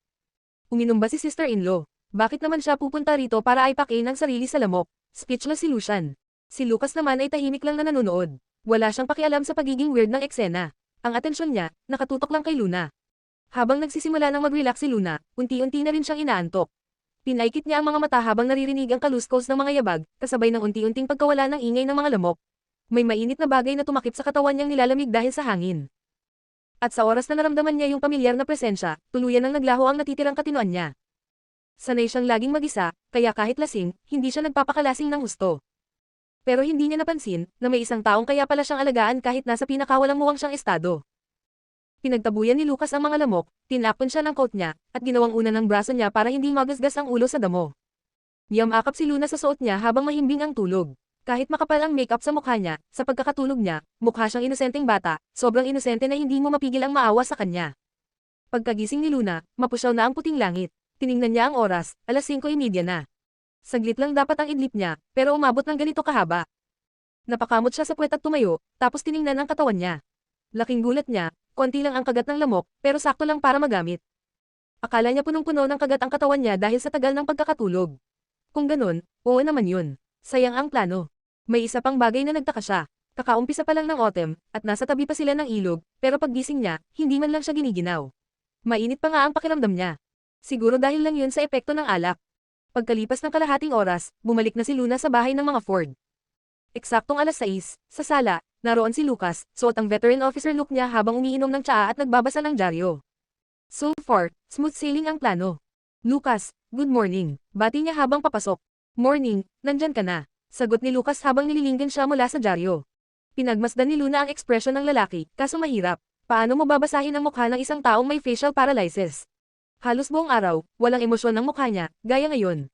Uminom ba si sister-in-law? Bakit naman siya pupunta rito para aipakin ang sarili sa lamok? Speechless si Lucian. Si Lucas naman ay tahimik lang na nanonood. Wala siyang pakialam sa pagiging weird ng eksena. Ang atensyon niya, nakatutok lang kay Luna. Habang nagsisimula ng mag-relax si Luna, unti-unti na rin siyang inaantok. Pinaikit niya ang mga mata habang naririnig ang kaluskos ng mga yabag, kasabay ng unti-unting pagkawala ng ingay ng mga lamok. May mainit na bagay na tumakip sa katawan niyang nilalamig dahil sa hangin. At sa oras na naramdaman niya yung pamilyar na presensya, tuluyan ng naglaho ang natitirang katinoan niya. Sanay siyang laging mag-isa, kaya kahit lasing, hindi siya nagpapakalasing ng husto. Pero hindi niya napansin, na may isang taong kaya pala siyang alagaan kahit nasa pinakawalang muwang siyang estado. Pinagtabuyan ni Lucas ang mga lamok, tinapon siya ng coat niya, at ginawang una ng braso niya para hindi magasgas ang ulo sa damo. Yamakap si Luna sa suot niya habang mahimbing ang tulog. Kahit makapal ang makeup sa mukha niya, sa pagkakatulog niya, mukha siyang inosenteng bata, sobrang inosente na hindi mo mapigil ang maawa sa kanya. Pagkagising ni Luna, mapusyaw na ang puting langit. Tiningnan niya ang oras, alas 5:30 na. Saglit lang dapat ang idlip niya, pero umabot ng ganito kahaba. Napakamot siya sa puwet at tumayo, tapos tiningnan ang katawan niya. Laking gulat niya, konti lang ang kagat ng lamok, pero sakto lang para magamit. Akala niya punong-puno ng kagat ang katawan niya dahil sa tagal ng pagkakatulog. Kung ganun, oo naman yun. Sayang ang plano. May isa pang bagay na nagtaka siya. Kakaumpisa pa lang ng autumn, at nasa tabi pa sila ng ilog, pero paggising niya, hindi man lang siya giniginaw. Mainit pa nga ang pakiramdam niya. Siguro dahil lang yun sa epekto ng alak. Pagkalipas ng kalahating oras, bumalik na si Luna sa bahay ng mga Ford. Eksaktong alas 6, sa sala, naroon si Lucas, suot ang veteran officer look niya habang umiinom ng tsaa at nagbabasa ng dyaryo. So far, smooth sailing ang plano. Lucas, good morning, bati niya habang papasok. Morning, nandyan ka na, sagot ni Lucas habang nililinggan siya mula sa dyaryo. Pinagmasdan ni Luna ang ekspresyon ng lalaki, kaso mahirap. Paano mo babasahin ang mukha ng isang taong may facial paralysis? Halos buong araw, walang emosyon ng mukha niya, gaya ngayon.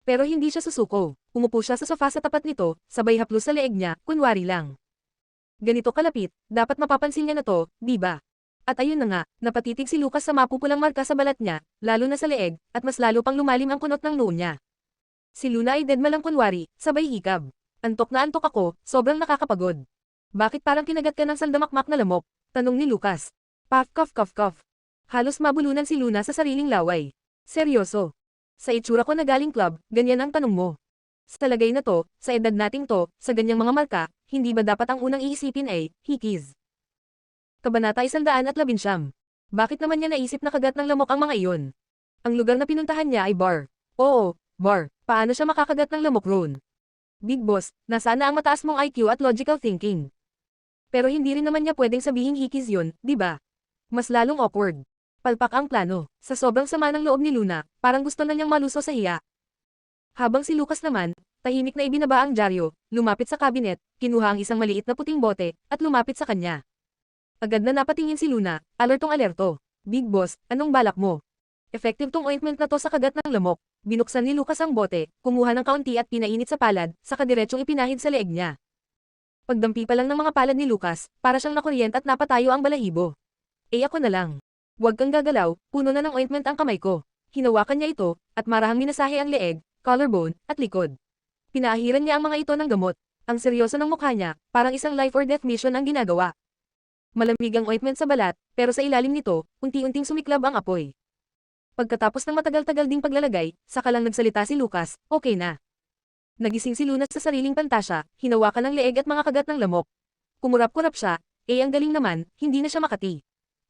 Pero hindi siya susuko. Umupo siya sa sofa sa tapat nito, sabay haplos sa leeg niya, kunwari lang. Ganito kalapit, dapat mapapansin niya na to, di ba? At ayun na nga, napatitig si Lucas sa mapupulang marka sa balat niya, lalo na sa leeg, at mas lalo pang lumalim ang kunot ng noo niya. Si Luna ay deadma lang kunwari, sabay hikab. Antok na antok ako, sobrang nakakapagod. Bakit parang kinagat ka ng sandamakmak na lamok? Tanong ni Lucas. Puff cough cough cough. Halos mabulunan si Luna sa sariling laway. Seryoso. Sa itsura ko na galing club, ganyan ang tanong mo. Sa lagay na to, sa edad nating to, sa ganyang mga marka, hindi ba dapat ang unang iisipin ay, hikis? Kabanata 119. Bakit naman niya naisip na kagat ng lamok ang mga iyon? Ang lugar na pinuntahan niya ay bar. Oo, bar. Paano siya makakagat ng lamok roon? Big boss, nasaan na ang mataas mong IQ at logical thinking? Pero hindi rin naman niya pwedeng sabihing hikis yun, di ba? Mas lalong awkward. Palpak ang plano. Sa sobrang sama ng loob ni Luna, parang gusto na niyang maluso sa hiya. Habang si Lucas naman, tahimik na ibinaba ang dyaryo, lumapit sa cabinet, kinuha ang isang maliit na puting bote, at lumapit sa kanya. Agad na napatingin si Luna, alertong-alerto. Big boss, anong balak mo? Effective tong ointment na to sa kagat ng lamok. Binuksan ni Lucas ang bote, kumuha ng kaunti at pinainit sa palad, saka diretsong ipinahid sa leeg niya. Pagdampi pa lang ng mga palad ni Lucas, para siyang nakuryent at napatayo ang balahibo. Ako na lang. Huwag kang gagalaw, puno na ng ointment ang kamay ko. Hinawakan niya ito, at marahang minasahe ang leeg, collarbone, at likod. Pinaahiran niya ang mga ito ng gamot. Ang seryoso ng mukha niya, parang isang life or death mission ang ginagawa. Malamig ang ointment sa balat, pero sa ilalim nito, unti-unting sumiklab ang apoy. Pagkatapos ng matagal-tagal ding paglalagay, saka lang nagsalita si Lucas, okay na. Nagising si Luna sa sariling pantasya, hinawakan ng leeg at mga kagat ng lamok. Kumurap-kurap siya, ang galing naman, hindi na siya makati.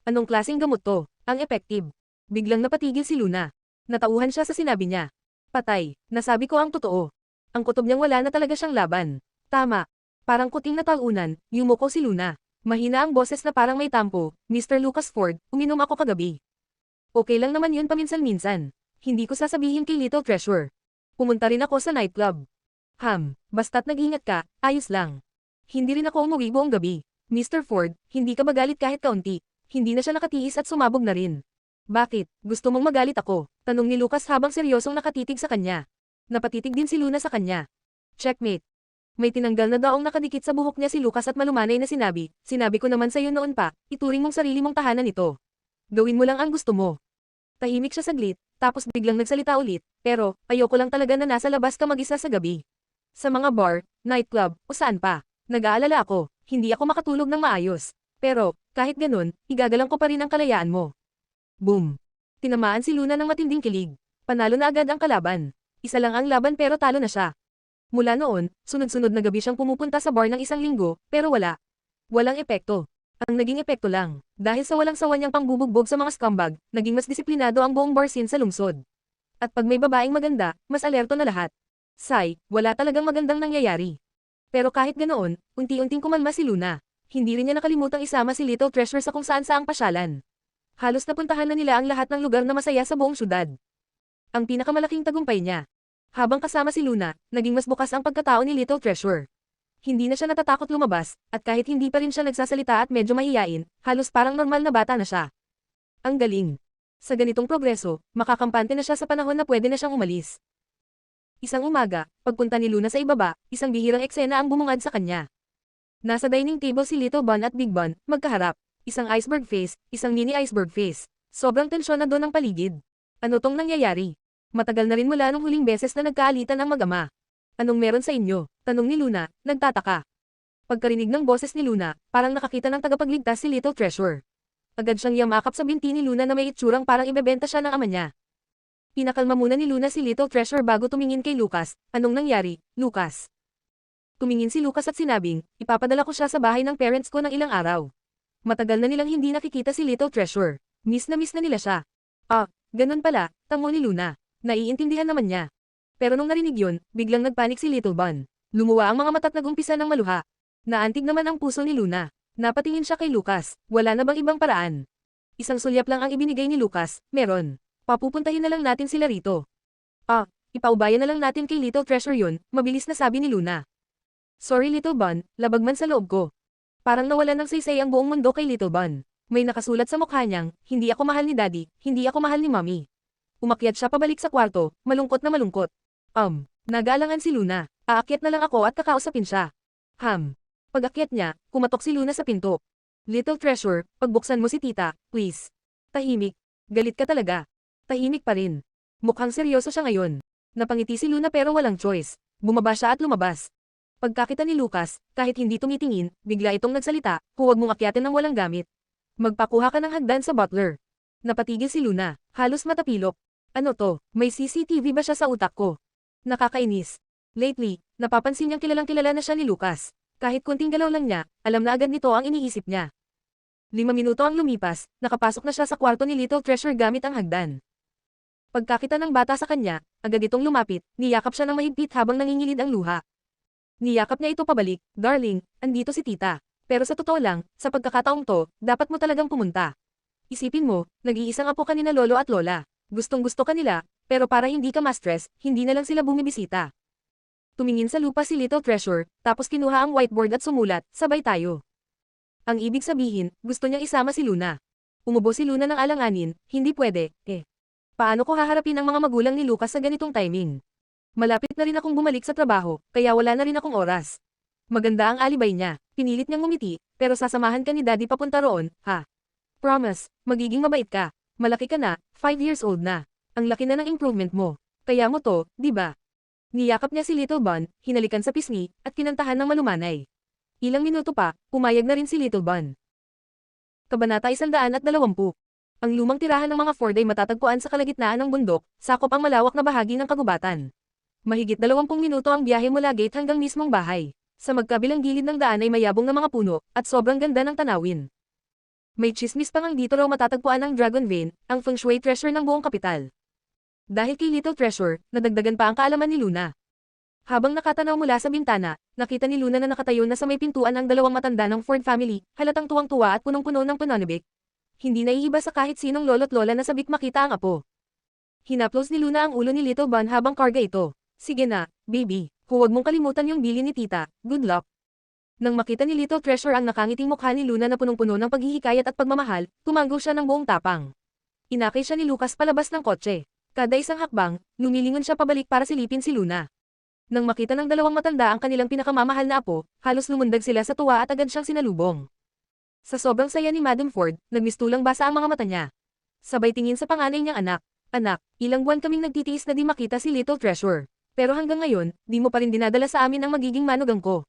Anong klaseng gamot to? Ang effective. Biglang napatigil si Luna. Natauhan siya sa sinabi niya. Patay, nasabi ko ang totoo. Ang kutob niyang wala na talaga siyang laban. Tama. Parang kuting na talunan, yumuko si Luna. Mahina ang boses na parang may tampo, Mr. Lucas Ford, uminom ako kagabi. Okay lang naman yun paminsan-minsan. Hindi ko sasabihin kay Little Treasure. Pumunta rin ako sa nightclub. Basta't nag-ingat ka, ayos lang. Hindi rin ako umuwi buong gabi. Mr. Ford, hindi ka magalit kahit kaunti. Hindi na siya nakatiis at sumabog na rin. Bakit, gusto mong magalit ako? Tanong ni Lucas habang seryosong nakatitig sa kanya. Napatitig din si Luna sa kanya. Checkmate. May tinanggal na daong nakadikit sa buhok niya si Lucas at malumanay na sinabi ko naman sa'yo noon pa, ituring mong sarili mong tahanan ito. Gawin mo lang ang gusto mo. Tahimik siya saglit, tapos biglang nagsalita ulit, pero, ayoko lang talaga na nasa labas ka mag-isa sa gabi. Sa mga bar, nightclub, o saan pa. Nag-aalala ako, hindi ako makatulog ng maayos. Pero, kahit ganun, igagalang ko pa rin ang kalayaan mo. Boom! Tinamaan si Luna ng matinding kilig. Panalo na agad ang kalaban. Isa lang ang laban pero talo na siya. Mula noon, sunod-sunod na gabi siyang pumupunta sa bar ng isang linggo, pero wala. Walang epekto. Ang naging epekto lang, dahil sa walang sawa niyang pangbubugbog sa mga scumbag, naging mas disiplinado ang buong bar scene sa lungsod. At pag may babaeng maganda, mas alerto na lahat. Wala talagang magandang nangyayari. Pero kahit ganoon, unti-unting kumalma si Luna. Hindi rin niya nakalimutang isama si Little Treasure sa kung saan-saang pasyalan. Halos napuntahan na nila ang lahat ng lugar na masaya sa buong syudad. Ang pinakamalaking tagumpay niya. Habang kasama si Luna, naging mas bukas ang pagkatao ni Little Treasure. Hindi na siya natatakot lumabas, at kahit hindi pa rin siya nagsasalita at medyo mahiyain, halos parang normal na bata na siya. Ang galing. Sa ganitong progreso, makakampante na siya sa panahon na pwede na siyang umalis. Isang umaga, pagpunta ni Luna sa ibaba, isang bihirang eksena ang bumungad sa kanya. Nasa dining table si Little Bun at Big Bun, magkaharap. Isang iceberg face, isang mini iceberg face. Sobrang tensyon na doon ang paligid. Ano tong nangyayari? Matagal na rin mula nung huling beses na nagkaalitan ang mag-ama. Anong meron sa inyo? Tanong ni Luna, nagtataka. Pagkarinig ng boses ni Luna, parang nakakita ng tagapagligtas si Little Treasure. Agad siyang yamakap sa binti ni Luna na may itsurang parang ibebenta siya ng ama niya. Pinakalma muna ni Luna si Little Treasure bago tumingin kay Lucas. Anong nangyari, Lucas? Tumingin si Lucas at sinabing, ipapadala ko siya sa bahay ng parents ko ng ilang araw. Matagal na nilang hindi nakikita si Little Treasure. Miss na nila siya. Ah, ganun pala, tamo ni Luna. Naiintindihan naman niya. Pero nung narinig yun, biglang nagpanik si Little Bun. Lumuwa ang mga mata't nagumpisa ng maluha. Naantig naman ang puso ni Luna. Napatingin siya kay Lucas, wala na bang ibang paraan? Isang sulyap lang ang ibinigay ni Lucas, meron. Papupuntahin na lang natin sila rito. Ah, ipaubayan na lang natin kay Little Treasure yun, mabilis na sabi ni Luna. Sorry Little Bun, labag man sa loob ko. Parang nawalan ng saysay ang buong mundo kay Little Bun. May nakasulat sa mukha niyang, hindi ako mahal ni Daddy, hindi ako mahal ni Mommy. Umakyat siya pabalik sa kwarto, malungkot na malungkot. Nag-aalangan si Luna. Aakyat na lang ako at kakausapin siya. Pag-akyat niya, kumatok si Luna sa pinto. Little Treasure, pagbuksan mo si tita, please. Tahimik. Galit ka talaga. Tahimik pa rin. Mukhang seryoso siya ngayon. Napangiti si Luna pero walang choice. Bumaba siya at lumabas. Pagkakita ni Lucas, kahit hindi tumitingin, bigla itong nagsalita, huwag mong akyatin ng walang gamit. Magpakuha ka ng hagdan sa butler. Napatigil si Luna, halos matapilok. Ano to, may CCTV ba siya sa utak ko? Nakakainis. Lately, napapansin niyang kilalang-kilala na siya ni Lucas. Kahit kunting galaw lang niya, alam na agad nito ang iniisip niya. 5 minuto ang lumipas, nakapasok na siya sa kwarto ni Little Treasure gamit ang hagdan. Pagkakita ng bata sa kanya, agad itong lumapit, niyakap siya ng mahigpit habang nangingilid ang luha. Niyakap niya ito pabalik, darling, andito si tita. Pero sa totoo lang, sa pagkakataong to, dapat mo talagang pumunta. Isipin mo, nag-iisang apo ka ni na lolo at lola. Gustong-gusto ka nila, pero para hindi ka ma-stress, hindi na lang sila bumibisita. Tumingin sa lupa si Little Treasure, tapos kinuha ang whiteboard at sumulat, sabay tayo. Ang ibig sabihin, gusto niyang isama si Luna. Umubo si Luna ng alanganin, hindi pwede, Paano ko haharapin ang mga magulang ni Lucas sa ganitong timing? Malapit na rin akong bumalik sa trabaho, kaya wala na rin akong oras. Maganda ang alibay niya, pinilit niyang ngumiti, pero sasamahan ka ni Daddy papunta roon, ha? Promise, magiging mabait ka. Malaki ka na, 5 years old na. Ang laki na ng improvement mo. Kaya mo to, di ba? Niyakap niya si Little Bun, hinalikan sa pisngi, at kinantahan ng malumanay. Ilang minuto pa, pumayag na rin si Little Bun. Kabanata 120. Ang lumang tirahan ng mga Ford ay matatagpuan sa kalagitnaan ng bundok, sakop ang malawak na bahagi ng kagubatan. Mahigit 20 minuto ang biyahe mula gate hanggang mismong bahay. Sa magkabilang gilid ng daan ay mayabong na mga puno, at sobrang ganda ng tanawin. May chismis pa ngang dito raw matatagpuan ang Dragon Vein, ang feng shui treasure ng buong kapital. Dahil kay Little Treasure, nadagdagan pa ang kaalaman ni Luna. Habang nakatanaw mula sa bintana, nakita ni Luna na nakatayo na sa may pintuan ang dalawang matanda ng Ford family, halatang tuwang-tuwa at punong-puno ng pananabik. Hindi naiiba sa kahit sinong lolo't lola na sabik makita ang apo. Hinaplos ni Luna ang ulo ni Little Bun habang karga ito. Sige na, baby, huwag mong kalimutan yung bili ni tita, good luck. Nang makita ni Little Treasure ang nakangiting mukha ni Luna na punong-puno ng paghihikayat at pagmamahal, tumanggo siya ng buong tapang. Inakay siya ni Lucas palabas ng kotse. Kada isang hakbang, lumilingon siya pabalik para silipin si Luna. Nang makita ng dalawang matanda ang kanilang pinakamamahal na apo, halos lumundag sila sa tuwa at agad siyang sinalubong. Sa sobrang saya ni Madam Ford, nagmistulang basa ang mga mata niya. Sabay tingin sa panganay niyang anak. Anak, ilang buwan kaming nagtitiis na di makita si Little Treasure. Pero hanggang ngayon, di mo pa rin dinadala sa amin ang magiging manugang ko.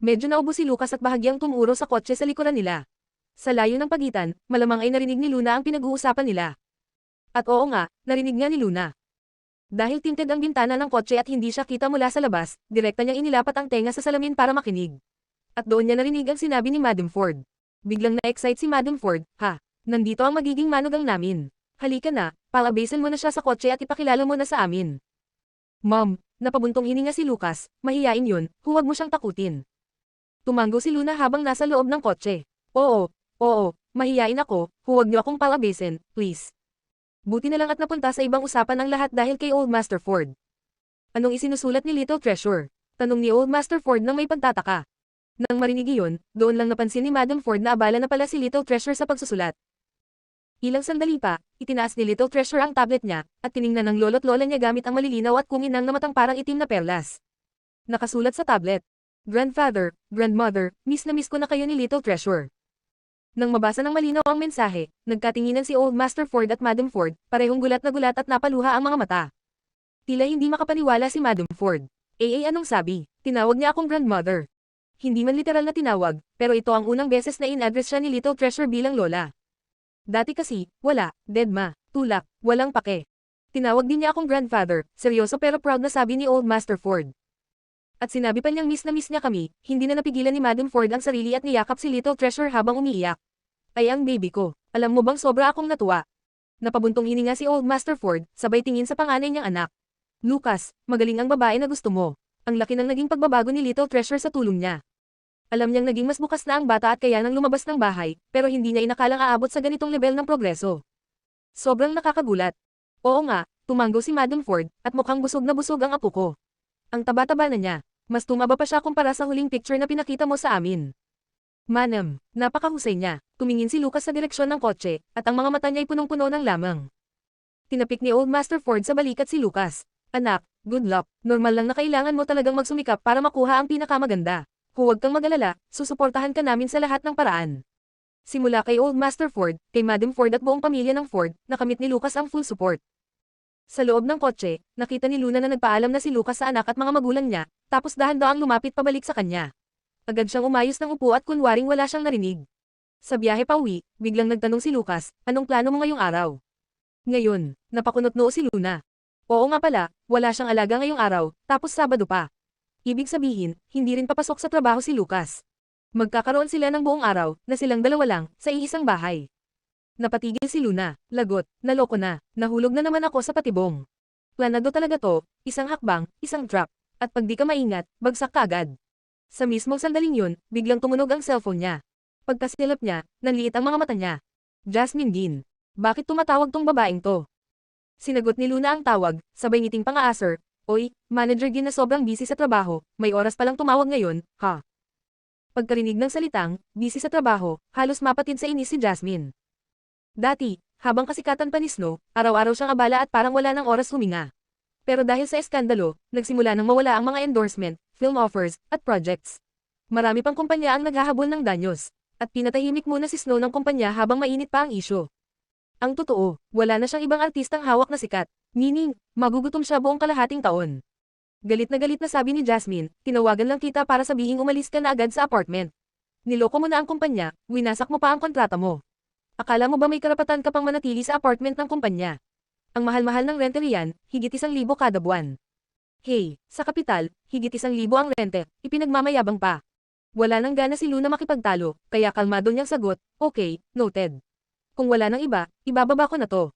Medyo naubo si Lucas at bahagyang tumuro sa kotse sa likuran nila. Sa layo ng pagitan, malamang ay narinig ni Luna ang pinag-uusapan nila. At oo nga, narinig nga ni Luna. Dahil tinted ang bintana ng kotse at hindi siya kita mula sa labas, direkta niyang inilapat ang tenga sa salamin para makinig. At doon niya narinig ang sinabi ni Madam Ford. Biglang na-excite si Madam Ford, ha, nandito ang magiging manugang namin. Halika na, palabasin mo na siya sa kotse at ipakilala mo na sa amin. Mom, napabuntong hininga si Lucas, mahiyain yun, huwag mo siyang takutin. Tumanggo si Luna habang nasa loob ng kotse. Oo, mahiyain ako, huwag niyo akong palabasin, please. Buti na lang at napunta sa ibang usapan ang lahat dahil kay Old Master Ford. Anong isinusulat ni Little Treasure? Tanong ni Old Master Ford nang may pagtataka. Nang marinig iyon, doon lang napansin ni Madam Ford na abala na pala si Little Treasure sa pagsusulat. Ilang sandali pa, itinaas ni Little Treasure ang tablet niya, at tiningnan ng lolo't lola niya gamit ang malilinaw at kuminang na matang parang itim na perlas. Nakasulat sa tablet. Grandfather, grandmother, miss na miss ko na kayo ni Little Treasure. Nang mabasa ng malinaw ang mensahe, nagkatinginan si Old Master Ford at Madam Ford, parehong gulat na gulat at napaluha ang mga mata. Tila hindi makapaniwala si Madam Ford. Anong sabi? Tinawag niya akong grandmother. Hindi man literal na tinawag, pero ito ang unang beses na in-address siya ni Little Treasure bilang lola. Dati kasi, wala, dead ma, tulak, walang pake. Tinawag din niya akong grandfather, seryoso pero proud na sabi ni Old Master Ford. At sinabi pa niyang miss na miss niya kami, hindi na napigilan ni Madam Ford ang sarili at niyakap si Little Treasure habang umiiyak. Ay ang baby ko, alam mo bang sobra akong natuwa? Napabuntong hininga si Old Master Ford, sabay tingin sa panganay niyang anak. Lucas, magaling ang babae na gusto mo. Ang laki ng naging pagbabago ni Little Treasure sa tulong niya. Alam niyang naging mas bukas na ang bata at kaya nang lumabas ng bahay, pero hindi niya inakalang aabot sa ganitong level ng progreso. Sobrang nakakagulat. Oo nga, tumanggo si Madam Ford, at mukhang busog na busog ang apo ko. Ang taba-taba na niya. Mas tumaba pa siya kumpara sa huling picture na pinakita mo sa amin. Manam, napakahusay niya. Tumingin si Lucas sa direksyon ng kotse, at ang mga mata niya ay punong-puno ng lamang. Tinapik ni Old Master Ford sa balikat si Lucas. Anak, good luck. Normal lang na kailangan mo talagang magsumikap para makuha ang pinakamaganda. Huwag kang mag-alala, susuportahan ka namin sa lahat ng paraan. Simula kay Old Master Ford, kay Madam Ford at buong pamilya ng Ford, nakamit ni Lucas ang full support. Sa loob ng kotse, nakita ni Luna na nagpaalam na si Lucas sa anak at mga magulang niya, tapos dahan-daang lumapit pabalik sa kanya. Agad siyang umayos ng upo at kunwaring wala siyang narinig. Sa biyahe pauwi, biglang nagtanong si Lucas, anong plano mo ngayong araw? Ngayon, napakunot noo si Luna. Oo nga pala, wala siyang alaga ngayong araw, tapos Sabado pa. Ibig sabihin, hindi rin papasok sa trabaho si Lucas. Magkakaroon sila ng buong araw, na silang dalawa lang, sa iisang bahay. Napatigil si Luna, lagot, naloko na, nahulog na naman ako sa patibong. Planado talaga to, isang hakbang, isang trap, at pag di ka maingat, bagsak ka agad. Sa mismong sandaling yun, biglang tumunog ang cellphone niya. Pagkasilap niya, nanliit ang mga mata niya. Jasmine Gin. Bakit tumatawag tong babaeng to? Sinagot ni Luna ang tawag, sabay ngiting pang-aasar. Oy, Manager Gin na sobrang busy sa trabaho, may oras palang tumawag ngayon, ha? Pagkarinig ng salitang, busy sa trabaho, halos mapatid sa inis si Jasmine. Dati, habang kasikatan pa ni Snow, araw-araw siyang abala at parang wala ng oras huminga. Pero dahil sa eskandalo, nagsimula nang mawala ang mga endorsement, film offers, at projects. Marami pang kumpanya ang naghahabol ng danyos, at pinatahimik muna si Snow ng kumpanya habang mainit pa ang isyu. Ang totoo, wala na siyang ibang artistang hawak na sikat, meaning, magugutom siya buong kalahating taon. Galit na sabi ni Jasmine, tinawagan lang kita para sabihing umalis ka na agad sa apartment. Niloko mo na ang kumpanya, winasak mo pa ang kontrata mo. Akala mo ba may karapatan ka pang manatili sa apartment ng kumpanya? Ang mahal-mahal ng rente riyan, higit 1,000 kada buwan. Hey, sa kapital, higit 1,000 ang rente, ipinagmamayabang pa. Wala nang gana si Luna makipagtalo, kaya kalmado niyang sagot, okay, noted. Kung wala nang iba, ibababa ko na to.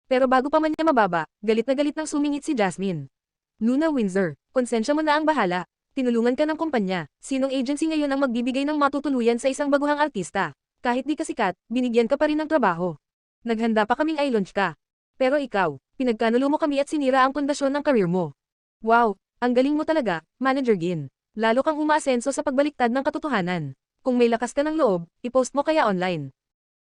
Pero bago pa man niya mababa, galit na galit nang sumingit si Jasmine. Luna Windsor, konsensya mo na ang bahala. Tinulungan ka ng kumpanya, sinong agency ngayon ang magbibigay ng matutuluyan sa isang baguhang artista? Kahit di ka sikat, binigyan ka pa rin ng trabaho. Naghanda pa kaming i-launch ka. Pero ikaw, pinagkanulo mo kami at sinira ang pundasyon ng career mo. Wow, ang galing mo talaga, Manager Gin. Lalo kang umaasenso sa pagbaliktad ng katotohanan. Kung may lakas ka ng loob, i-post mo kaya online.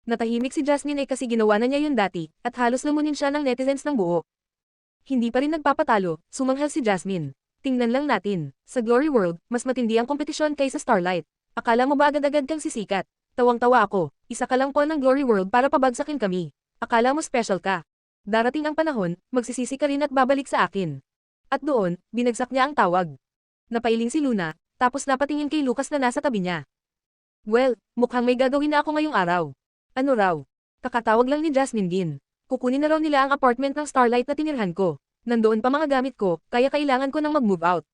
Natahimik si Jasmine ay kasi ginawa na niya yun dati, at halos lumunin siya ng netizens ng buo. Hindi pa rin nagpapatalo, sumanghal si Jasmine. Tingnan lang natin, sa Glory World, mas matindi ang kompetisyon kaysa Starlight. Akala mo ba agad-agad kang sisikat? Tawang-tawa ako, isa ka lang po ng Glory World para pabagsakin kami. Akala mo special ka. Darating ang panahon, magsisisi ka rin at babalik sa akin. At doon, binagsak niya ang tawag. Napailing si Luna, tapos napatingin kay Lucas na nasa tabi niya. Well, mukhang may gagawin na ako ngayong araw. Ano raw? Kakatawag lang ni Jasmine Gin. Kukunin na raw nila ang apartment ng Starlight na tinirhan ko. Nandoon pa mga gamit ko, kaya kailangan ko nang mag-move out.